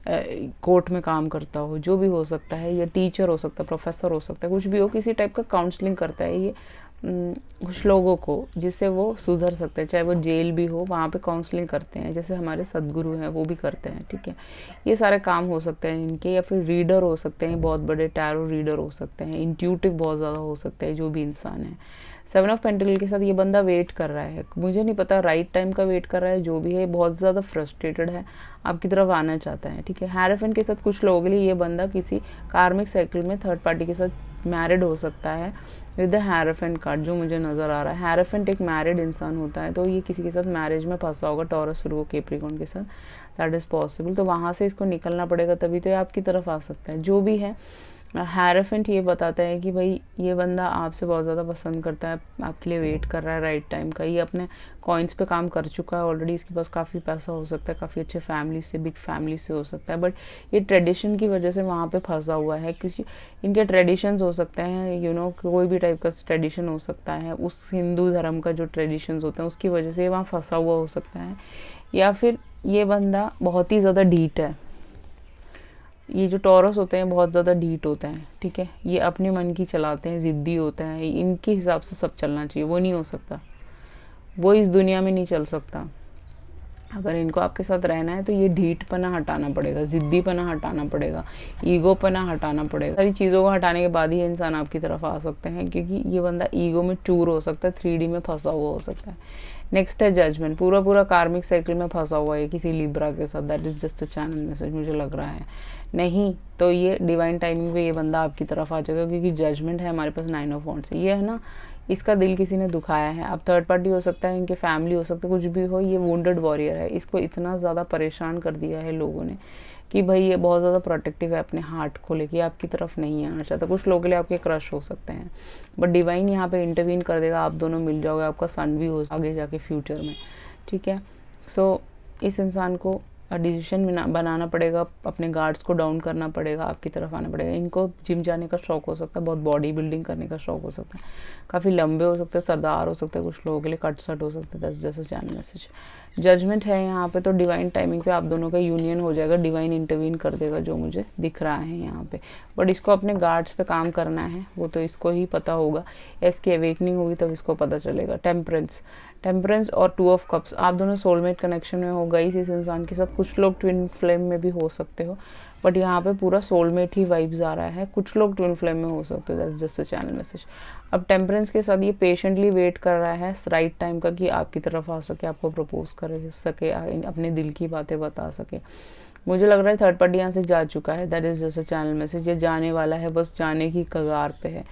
कोर्ट में काम करता हो, जो भी हो सकता है, या टीचर हो सकता है, प्रोफेसर हो सकता है, कुछ भी हो, किसी टाइप का काउंसलिंग करता है ये कुछ लोगों को, जिससे वो सुधर सकते हैं। चाहे वो जेल भी हो, वहाँ पे काउंसलिंग करते हैं, जैसे हमारे सदगुरु हैं वो भी करते हैं, ठीक है। ये सारे काम हो सकते हैं इनके, या फिर रीडर हो सकते हैं, बहुत बड़े टैरो रीडर हो सकते हैं, इंट्यूटिव बहुत ज़्यादा हो सकते हैं जो भी इंसान है। 7 ऑफ पेंटिकल के साथ ये बंदा वेट कर रहा है, मुझे नहीं पता राइट टाइम का वेट कर रहा है, जो भी है बहुत ज़्यादा फ्रस्ट्रेटेड है, आपकी तरफ आना चाहता है, ठीक है। हेरोफेंट के साथ कुछ लोगों के लिए ये बंदा किसी कार्मिक साइकिल में थर्ड पार्टी के साथ मैरिड हो सकता है विद द हेरोफेंट कार्ड जो मुझे नज़र आ रहा है। हेरोफेंट एक मैरिड इंसान होता है, तो ये किसी के साथ मैरिज में फंसा होगा, टॉरस, विर्गो, कैप्रिकॉर्न के साथ, दैट इज़ पॉसिबल। तो वहाँ से इसको निकलना पड़ेगा, तभी तो ये आपकी तरफ आ सकता है। जो भी है, हेरोफेंट ये बताता है कि भाई ये बंदा आपसे बहुत ज़्यादा पसंद करता है, आपके लिए वेट कर रहा है राइट टाइम का। ये अपने कॉइन्स पे काम कर चुका है ऑलरेडी, इसके पास काफ़ी पैसा हो सकता है, काफ़ी अच्छे फैमिली से, बिग फैमिली से हो सकता है, बट ये ट्रेडिशन की वजह से वहाँ पे फंसा हुआ है। किसी इनके ट्रेडिशंस हो सकते हैं, कोई भी टाइप का ट्रेडिशन हो सकता है, उस हिंदू धर्म का जो ट्रेडिशंस होते हैं उसकी वजह से वहाँ फंसा हुआ हो सकता है, या फिर ये बंदा बहुत ही ज़्यादा ढीठ है। ये जो टॉरस होते हैं बहुत ज़्यादा ढीठ होते हैं, ठीक है, ये अपने मन की चलाते हैं, ज़िद्दी होते हैं, इनके हिसाब से सब चलना चाहिए, वो नहीं हो सकता, वो इस दुनिया में नहीं चल सकता। अगर इनको आपके साथ रहना है तो ये ढीठपना हटाना पड़ेगा, ज़िद्दीपना हटाना पड़ेगा, ईगोपना हटाना पड़ेगा। सारी चीज़ों को हटाने के बाद ही इंसान आपकी तरफ आ सकते हैं, क्योंकि ये बंदा ईगो में चूर हो सकता है, 3D में फंसा हुआ हो सकता है। नेक्स्ट है जजमेंट। पूरा कार्मिक साइकिल में फंसा हुआ है किसी लिब्रा के साथ। That is just a channel message मुझे लग रहा है। नहीं तो ये डिवाइन टाइमिंग पे ये बंदा आपकी तरफ आ जाएगा, क्योंकि जजमेंट है हमारे पास 9 ऑफ वांड्स। ये है ना, इसका दिल किसी ने दुखाया है। अब थर्ड पार्टी हो सकता है, इनके फैमिली हो सकता है, कुछ भी हो। ये वुंडेड वॉरियर है, इसको इतना ज़्यादा परेशान कर दिया है लोगों ने कि भाई ये बहुत ज़्यादा प्रोटेक्टिव है अपने हार्ट को लेके, आपकी तरफ नहीं आना चाहता। कुछ लोगों के लिए आपके क्रश हो सकते हैं, बट डिवाइन यहाँ पे इंटरवीन कर देगा, आप दोनों मिल जाओगे, आपका सन भी हो आगे जाके फ्यूचर में, ठीक है। सो इस इंसान को डिसीजन बनाना पड़ेगा, अपने गार्ड्स को डाउन करना पड़ेगा, आपकी तरफ आना पड़ेगा। इनको जिम जाने का शौक हो सकता है, बहुत बॉडी बिल्डिंग करने का शौक हो सकता है, काफ़ी लंबे हो सकते हैं, सरदार हो सकते हैं, कुछ लोगों के लिए कट सट हो सकते हैं। 10 जैसा चैनल मैसेज जजमेंट है यहाँ पे। तो डिवाइन टाइमिंग पे आप दोनों का यूनियन हो जाएगा, डिवाइन इंटरवीन कर देगा, जो मुझे दिख रहा है यहाँ पे। बट इसको अपने गार्ड्स पे काम करना है, वो तो इसको ही पता होगा। इसकी अवेकनिंग होगी तब इसको पता चलेगा। टेम्परेंस और 2 ऑफ कप्स, आप दोनों सोलमेट कनेक्शन में हो गई इस इंसान के साथ। कुछ लोग ट्विन फ्लेम में भी हो सकते हो, बट यहाँ पे पूरा सोलमेट ही वाइब्स आ रहा है। कुछ लोग ट्विन फ्लेम में हो सकते हो, that's just a channel message. अब टेम्परेंस के साथ ये पेशेंटली वेट कर रहा है राइट टाइम का, कि आपकी तरफ आ सके, आपको प्रपोज कर सके, अपने दिल की बातें बता सके। मुझे लग रहा है थर्ड पार्टी यहाँ से जा चुका है, that is just a channel message. ये जाने वाला है, बस जाने की कगार पे है,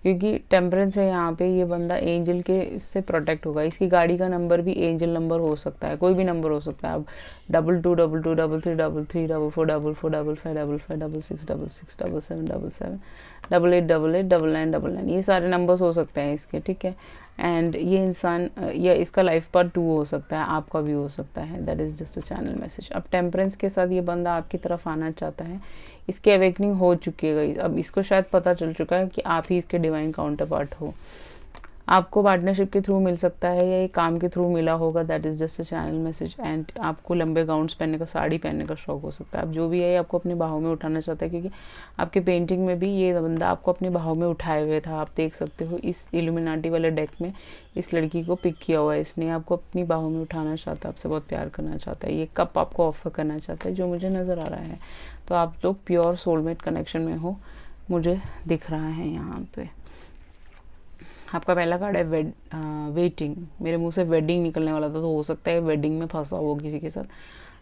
क्योंकि टेम्परेंस है यहाँ पे। ये बंदा एंजल के इससे प्रोटेक्ट होगा। इसकी गाड़ी का नंबर भी एंजल नंबर हो सकता है, कोई भी नंबर हो सकता है। अब 2222 33 33 44 44 45 55 56 66 77 77 88 88 99 99, ये सारे नंबर्स हो सकते हैं इसके, ठीक है। एंड ये इंसान या इसका लाइफ पार्ट 2 हो सकता है, आपका भी हो सकता है। That is just a channel message. अब टेम्परेंस के साथ ये बंदा आपकी तरफ आना चाहता है, इसकी अवेकनिंग हो चुकी है। अब इसको शायद पता चल चुका है कि आप ही इसके डिवाइन काउंटर पार्ट हो। आपको पार्टनरशिप के थ्रू मिल सकता है, या ये काम के थ्रू मिला होगा, that is just a channel message. And आपको लंबे गाउन्स पहनने का, साड़ी पहनने का शौक हो सकता है। अब जो भी है, ये आपको अपनी बाहों में उठाना चाहता है, क्योंकि आपके पेंटिंग में भी ये बंदा आपको अपनी बाहों में उठाए हुए था। आप देख सकते हो इस इल्यूमिनाटी वाले डेक में इस लड़की को पिक किया हुआ है इसने। आपको अपनी बाहों में उठाना चाहता है, आपसे बहुत प्यार करना चाहता है, ये कप आपको ऑफर करना चाहता है, जो मुझे नज़र आ रहा है। तो आप लोग प्योर सोलमेट कनेक्शन में हो, मुझे दिख रहा है यहाँ पे। आपका पहला कार्ड है वेटिंग। मेरे मुंह से वेडिंग निकलने वाला था, तो हो सकता है वेडिंग में फंसा हो किसी के साथ।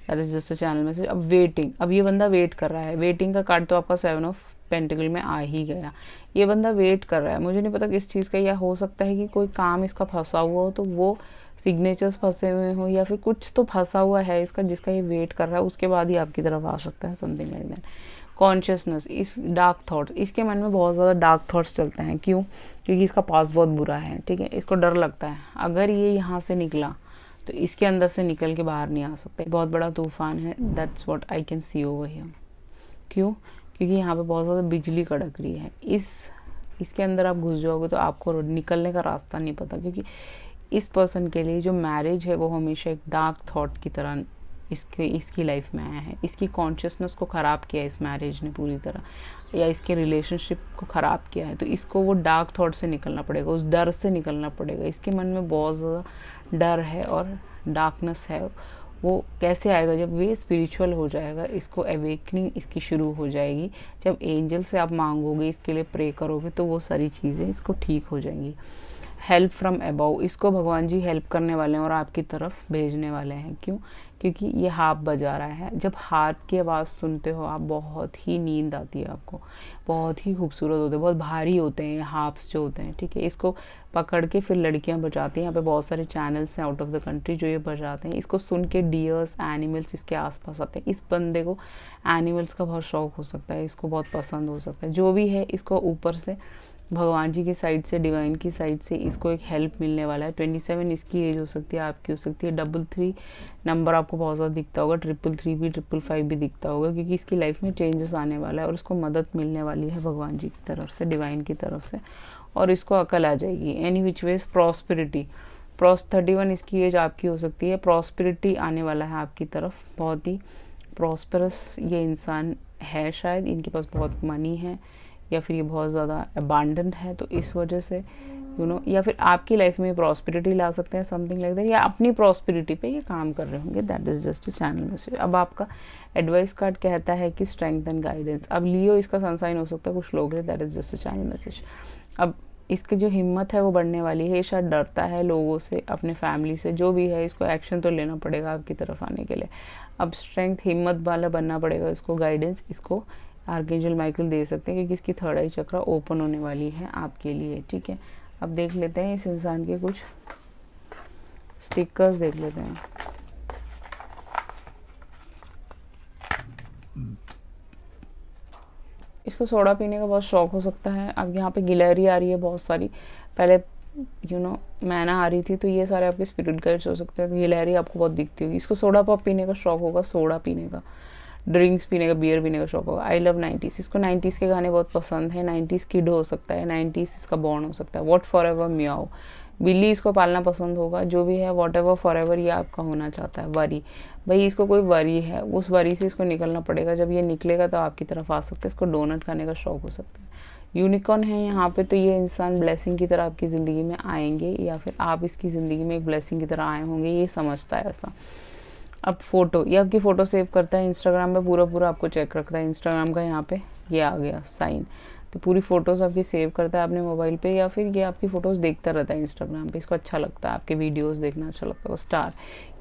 That is just a channel message. अब वेटिंग, अब ये बंदा वेट कर रहा है। वेटिंग का कार्ड तो आपका 7 ऑफ पेंटिकल में आ ही गया। ये बंदा वेट कर रहा है, मुझे नहीं पता किस चीज़ का। या हो सकता है कि कोई काम इसका फंसा हुआ हो, तो वो सिग्नेचर्स फंसे हुए हो, या फिर कुछ तो फंसा हुआ है इसका जिसका ये वेट कर रहा है, उसके बाद ही आपकी तरफ आ सकता है, समथिंग लाइक दैट। कॉन्शियसनेस, इस डार्क थॉट्स, इसके मन में बहुत ज़्यादा डार्क थॉट्स चलते हैं। क्यों? क्योंकि इसका पास बहुत बुरा है, ठीक है। इसको डर लगता है अगर ये यहाँ से निकला तो इसके अंदर से निकल के बाहर नहीं आ सकता। बहुत बड़ा तूफान है, that's what I can see over here. क्यों? क्योंकि यहाँ पे बहुत ज़्यादा बिजली कड़क रही है। इसके अंदर आप घुस जाओगे तो आपको निकलने का रास्ता नहीं पता, क्योंकि इस पर्सन के लिए जो मैरिज है वो हमेशा एक डार्क थॉट की तरह इसकी लाइफ में आया है। इसकी कॉन्शियसनेस को ख़राब किया है इस मैरिज ने पूरी तरह, या इसके रिलेशनशिप को ख़राब किया है। तो इसको वो डार्क थॉट से निकलना पड़ेगा, उस डर से निकलना पड़ेगा। इसके मन में बहुत ज़्यादा डर है और डार्कनेस है। वो कैसे आएगा? जब वे स्पिरिचुअल हो जाएगा, इसको अवेकनिंग इसकी शुरू हो जाएगी। जब एंजल से आप मांगोगे, इसके लिए प्रे करोगे, तो वो सारी चीज़ें इसको ठीक हो जाएंगी। हेल्प फ्रॉम अबव, इसको भगवान जी हेल्प करने वाले हैं और आपकी तरफ भेजने वाले हैं। क्यों? क्योंकि ये हार्प बजा रहा है। जब हार्प की आवाज़ सुनते हो आप, बहुत ही नींद आती है आपको, बहुत ही खूबसूरत होते हैं, बहुत भारी होते हैं हार्प्स जो होते हैं, ठीक है। इसको पकड़ के फिर लड़कियां बजाती हैं। यहाँ पे बहुत सारे चैनल्स हैं आउट ऑफ द कंट्री जो ये बजाते हैं। इसको सुन के डियर्स, एनिमल्स इसके आसपास आते हैं। इस बंदे को एनिमल्स का बहुत शौक हो सकता है, इसको बहुत पसंद हो सकता है। जो भी है, इसको ऊपर से भगवान जी की साइड से, डिवाइन की साइड से इसको एक हेल्प मिलने वाला है। 27 इसकी एज हो सकती है, आपकी हो सकती है। 33 नंबर आपको बहुत ज़्यादा दिखता होगा, 333 भी, 555 भी दिखता होगा, क्योंकि इसकी लाइफ में चेंजेस आने वाला है और इसको मदद मिलने वाली है भगवान जी की तरफ से, डिवाइन की तरफ से, और इसको अकल आ जाएगी। एनी विच वेज प्रॉस्पेरिटी, 31 इसकी एज आपकी हो सकती है। प्रॉस्पेरिटी आने वाला है आपकी तरफ, बहुत ही प्रॉस्परस ये इंसान है। शायद इनके पास बहुत मनी है, या फिर ये बहुत ज़्यादा अबांडेंट है, तो इस वजह से या फिर आपकी लाइफ में प्रॉस्पेरिटी ला सकते हैं, समथिंग लाइक दैट, या अपनी प्रॉस्पेरिटी पे ये काम कर रहे होंगे। That is just a channel message. अब आपका एडवाइस कार्ड कहता है कि स्ट्रेंथ एंड गाइडेंस। अब लियो इसका सनसाइन हो सकता है कुछ लोग हैं, that is just a channel message. अब इसकी जो हिम्मत है वो बढ़ने वाली है। ये शायद डरता है लोगों से, अपने फैमिली से, जो भी है, इसको एक्शन तो लेना पड़ेगा आपकी तरफ आने के लिए। अब स्ट्रेंथ, हिम्मत वाला बनना पड़ेगा इसको। गाइडेंस इसको आर्कएंजल माइकल दे सकते हैं, क्योंकि इसकी थर्ड आई चक्र ओपन होने वाली है आपके लिए, ठीक है। अब देख लेते हैं इस इंसान के कुछ स्टिकर्स, देख लेते हैं। इसको सोडा पीने का बहुत शौक हो सकता है। अब यहाँ पे गिलहरी आ रही है बहुत सारी, पहले मैना आ रही थी, तो ये सारे आपके स्पिरिट गाइड्स हो सकते हैं। तो गिलहरी आपको बहुत दिखती होगी। इसको सोडा पॉप पीने का शौक होगा, सोडा पीने का, ड्रिंक्स पीने का, बियर पीने का शौक होगा। आई लव 90s, इसको 90s के गाने बहुत पसंद है। 90s किड हो सकता है, 90s इसका बॉर्न हो सकता है। वॉट फॉर एवर म्याओ, बिल्ली इसको पालना पसंद होगा। जो भी है वॉट एवर फॉर एवर ये आपका होना चाहता है। वरी, भाई इसको कोई वरी है, उस वरी से इसको निकलना पड़ेगा। जब ये निकलेगा तो आपकी तरफ आ सकता है। इसको डोनट खाने का शौक हो सकता है। यूनिकॉर्न है यहाँ पे, तो ये इंसान ब्लेसिंग की तरह आपकी ज़िंदगी में आएंगे, या फिर आप इसकी ज़िंदगी में एक ब्लेसिंग की तरह आए होंगे, ये समझता है ऐसा। अब फ़ोटो, ये आपकी फ़ोटो सेव करता है इंस्टाग्राम में, पूरा आपको चेक रखता है। इंस्टाग्राम का यहाँ पे ये आ गया साइन, तो पूरी फ़ोटोज़ आपकी सेव करता है अपने मोबाइल पे, या फिर ये आपकी फ़ोटोज़ देखता रहता है इंस्टाग्राम पे। इसको अच्छा लगता है, आपके वीडियोस देखना अच्छा लगता है। स्टार,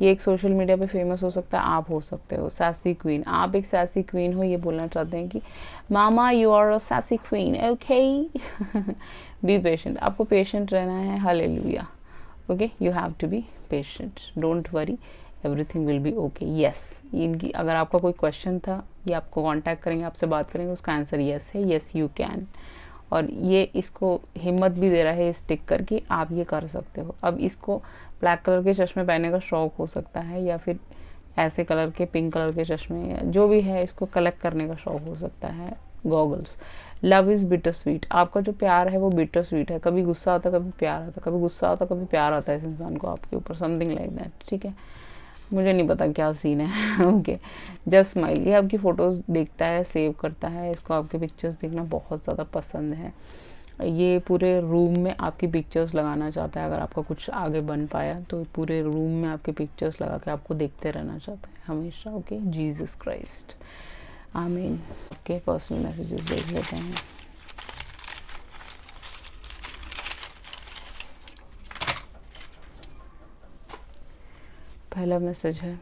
ये एक सोशल मीडिया पे फेमस हो सकता है, आप हो सकते हो। सैसी क्वीन, आप एक सैसी क्वीन हो, ये बोलना चाहते हैं कि mama you are a sassy queen, okay. Be patient, आपको पेशेंट रहना है। Hallelujah, okay, you have to be patient, don't worry, everything will be okay. Yes, इनकी अगर आपका कोई क्वेश्चन था, ये आपको कांटेक्ट करेंगे, आपसे बात करेंगे, उसका आंसर यस है, यस यू कैन। और ये इसको हिम्मत भी दे रहा है इस स्टिकर की, आप ये कर सकते हो। अब इसको ब्लैक कलर के चश्मे पहनने का शौक हो सकता है, या फिर ऐसे कलर के, पिंक कलर के चश्मे, या जो भी है, इसको कलेक्ट करने का शौक हो सकता है। Goggles, love is bitter sweet, आपका जो प्यार है वो बिटर स्वीट है। कभी गुस्सा आता, कभी प्यार आता, कभी गुस्सा आता, कभी प्यार आता है इस इंसान को आपके ऊपर, समथिंग लाइक दैट, ठीक है। मुझे नहीं पता क्या सीन है। ओके, जस्ट स्माइल, ये आपकी फ़ोटोज़ देखता है, सेव करता है। इसको आपके पिक्चर्स देखना बहुत ज़्यादा पसंद है। ये पूरे रूम में आपकी पिक्चर्स लगाना चाहता है। अगर आपका कुछ आगे बन पाया तो पूरे रूम में आपके पिक्चर्स लगा के आपको देखते रहना चाहता है हमेशा। ओके, जीसस क्राइस्ट, आमीन। ओके, पर्सनल मैसेजेस देख लेते हैं। पहला मैसेज है,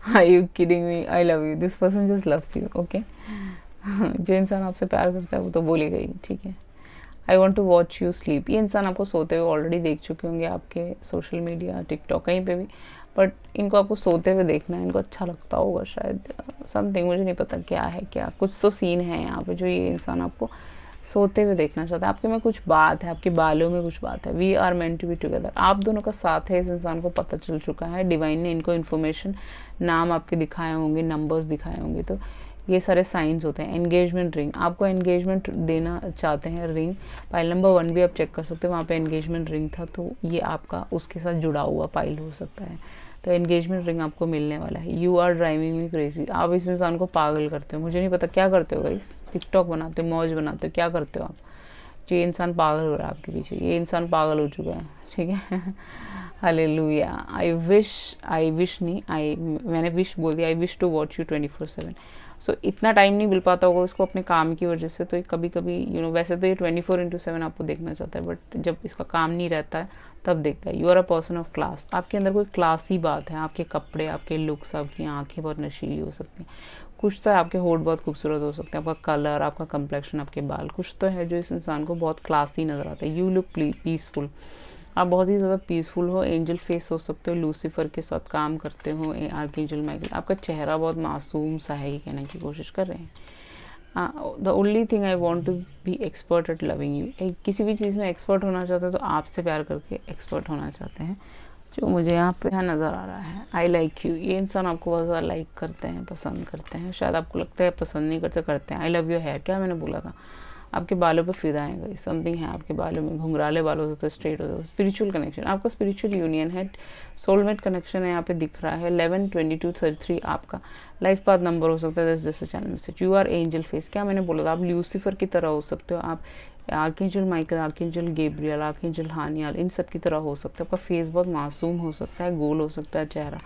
Are you kidding me? I love you. This person just loves you. Okay. जो इंसान आपसे प्यार करता है वो तो बोलेगा ही, ठीक है। I want to watch you sleep, ये इंसान आपको सोते हुए ऑलरेडी देख चुके होंगे आपके सोशल मीडिया, टिकटॉक, कहीं पे भी, बट इनको आपको सोते हुए देखना है। इनको अच्छा लगता होगा शायद, समथिंग, मुझे नहीं पता क्या है, क्या कुछ तो सीन है यहाँ पे जो ये इंसान आपको सोते हुए देखना चाहता है। आपके में कुछ बात है, आपके बालों में कुछ बात है। We are meant to be together, आप दोनों का साथ है, इस इंसान को पता चल चुका है। डिवाइन ने इनको इन्फॉर्मेशन, नाम आपके दिखाए होंगे, नंबर्स दिखाए होंगे, तो ये सारे साइंस होते हैं। एंगेजमेंट रिंग, आपको एंगेजमेंट देना चाहते हैं, रिंग। पाइल नंबर 1 भी आप चेक कर सकते हो, वहाँ पे एंगेजमेंट रिंग था, तो ये आपका उसके साथ जुड़ा हुआ पाइल हो सकता है। तो एंगेजमेंट रिंग आपको मिलने वाला है। You are driving me crazy, आप इस इंसान को पागल करते हो। मुझे नहीं पता क्या करते हो गाइस, टिकटॉक बनाते हो, मौज बनाते हो, क्या करते हो आप। ये इंसान पागल हो रहा है आपके पीछे, ये इंसान पागल हो चुका है, ठीक है। हालेलुया। आई विश नहीं, मैंने विश बोल दिया। I wish to watch you 24/7। So इतना टाइम नहीं मिल पाता होगा उसको अपने काम की वजह से, तो कभी कभी वैसे तो ये 24/7 आपको देखना चाहता है, बट जब इसका काम नहीं रहता है तब देखता है। You are a person of class, आपके अंदर कोई क्लासी बात है। आपके कपड़े, आपके लुक्स, आपकी आंखें बहुत नशीली हो सकती हैं। कुछ तो है, आपके होठ बहुत खूबसूरत हो सकते हैं, आपका कलर, आपका कंप्लेक्शन, आपके बाल, कुछ तो है जो इस इंसान को बहुत क्लासी नज़र आता है। यू लुक पीसफुल, आप बहुत ही ज़्यादा पीसफुल हो। एंजल फेस हो सकते हो, लूसीफर के साथ काम करते हो, आर्कएंजल माइकल। आपका चेहरा बहुत मासूम सा है, ये कहने की कोशिश कर रहे हैं। The only thing I want to be expert at loving you, किसी भी चीज़ में एक्सपर्ट होना चाहते हो तो आपसे प्यार करके एक्सपर्ट होना चाहते हैं, जो मुझे यहाँ पे नज़र आ रहा है। आई लाइक यू, ये इंसान आपको बहुत ज़्यादा लाइक करते हैं, पसंद करते हैं। शायद आपको लगता है पसंद नहीं करते, करते हैं। आई लव योर हेयर, क्या मैंने बोला था, आपके बालों पे फिदा है, समथिंग है आपके बालों में, घुंघराले बाल हो सकते, स्ट्रेट हो सकते। स्पिरिचुअल कनेक्शन, आपका स्पिरिचुअल यूनियन है, सोलमेट कनेक्शन है, यहाँ पे दिख रहा है। 11 22 33 आपका लाइफ पाथ नंबर हो सकता है। जैसे channel message, you are angel face, क्या मैंने बोला था, आप ल्यूसीफर की तरह हो सकते हो, आप archangel Michael, archangel Gabriel, archangel Haniel, इन सब की तरह हो सकता है। आपका फेस बहुत मासूम हो सकता है, गोल हो सकता है चेहरा।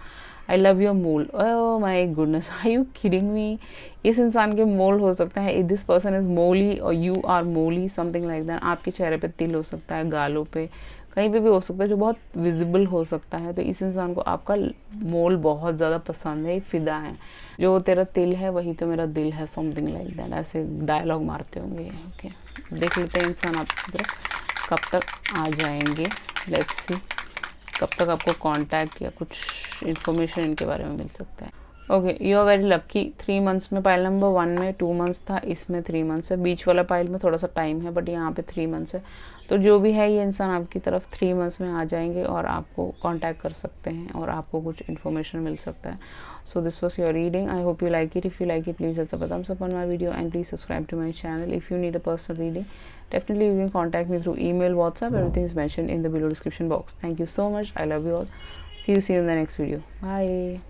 I love your mole, oh my goodness, are you kidding me. इस इंसान के मोल हो सकता है, दिस पर्सन इज मोली और यू आर मोली, समथिंग लाइक दैट। आपके चेहरे पे तिल हो सकता है, गालों पे, कहीं पे भी हो सकता है, जो बहुत विजिबल हो सकता है। तो इस इंसान को आपका मोल बहुत ज़्यादा पसंद है, फिदा है। जो तेरा तिल है वही तो मेरा दिल है, समथिंग लाइक दैट, ऐसे डायलॉग मारते होंगे। ओके, देख लेते हैं इंसान आपकी तरफ कब तक आ जाएंगे। लेट्स सी कब तक आपको कांटेक्ट या कुछ इन्फॉर्मेशन इनके बारे में मिल सकता है। Okay, you are very lucky. 3 months में पाइल नंबर 1 में 2 मंथ्स था, इसमें 3 मंथ्स है। बीच वाला पाइल में थोड़ा सा टाइम है, बट यहाँ पे 3 मंथ्स है। तो जो भी है ये इंसान आपकी तरफ 3 मंथ्स में आ जाएंगे और आपको कांटेक्ट कर सकते हैं और आपको कुछ इन्फॉर्मेशन मिल सकता है। So this was your reading, I hope you like it. If you like it, please hit the thumbs up on my video and please subscribe to my channel. If you need a personal reading, definitely you can contact me through email, WhatsApp, everything is mentioned in the below description box. Thank you so much, I love you all. See you in the next video. Bye.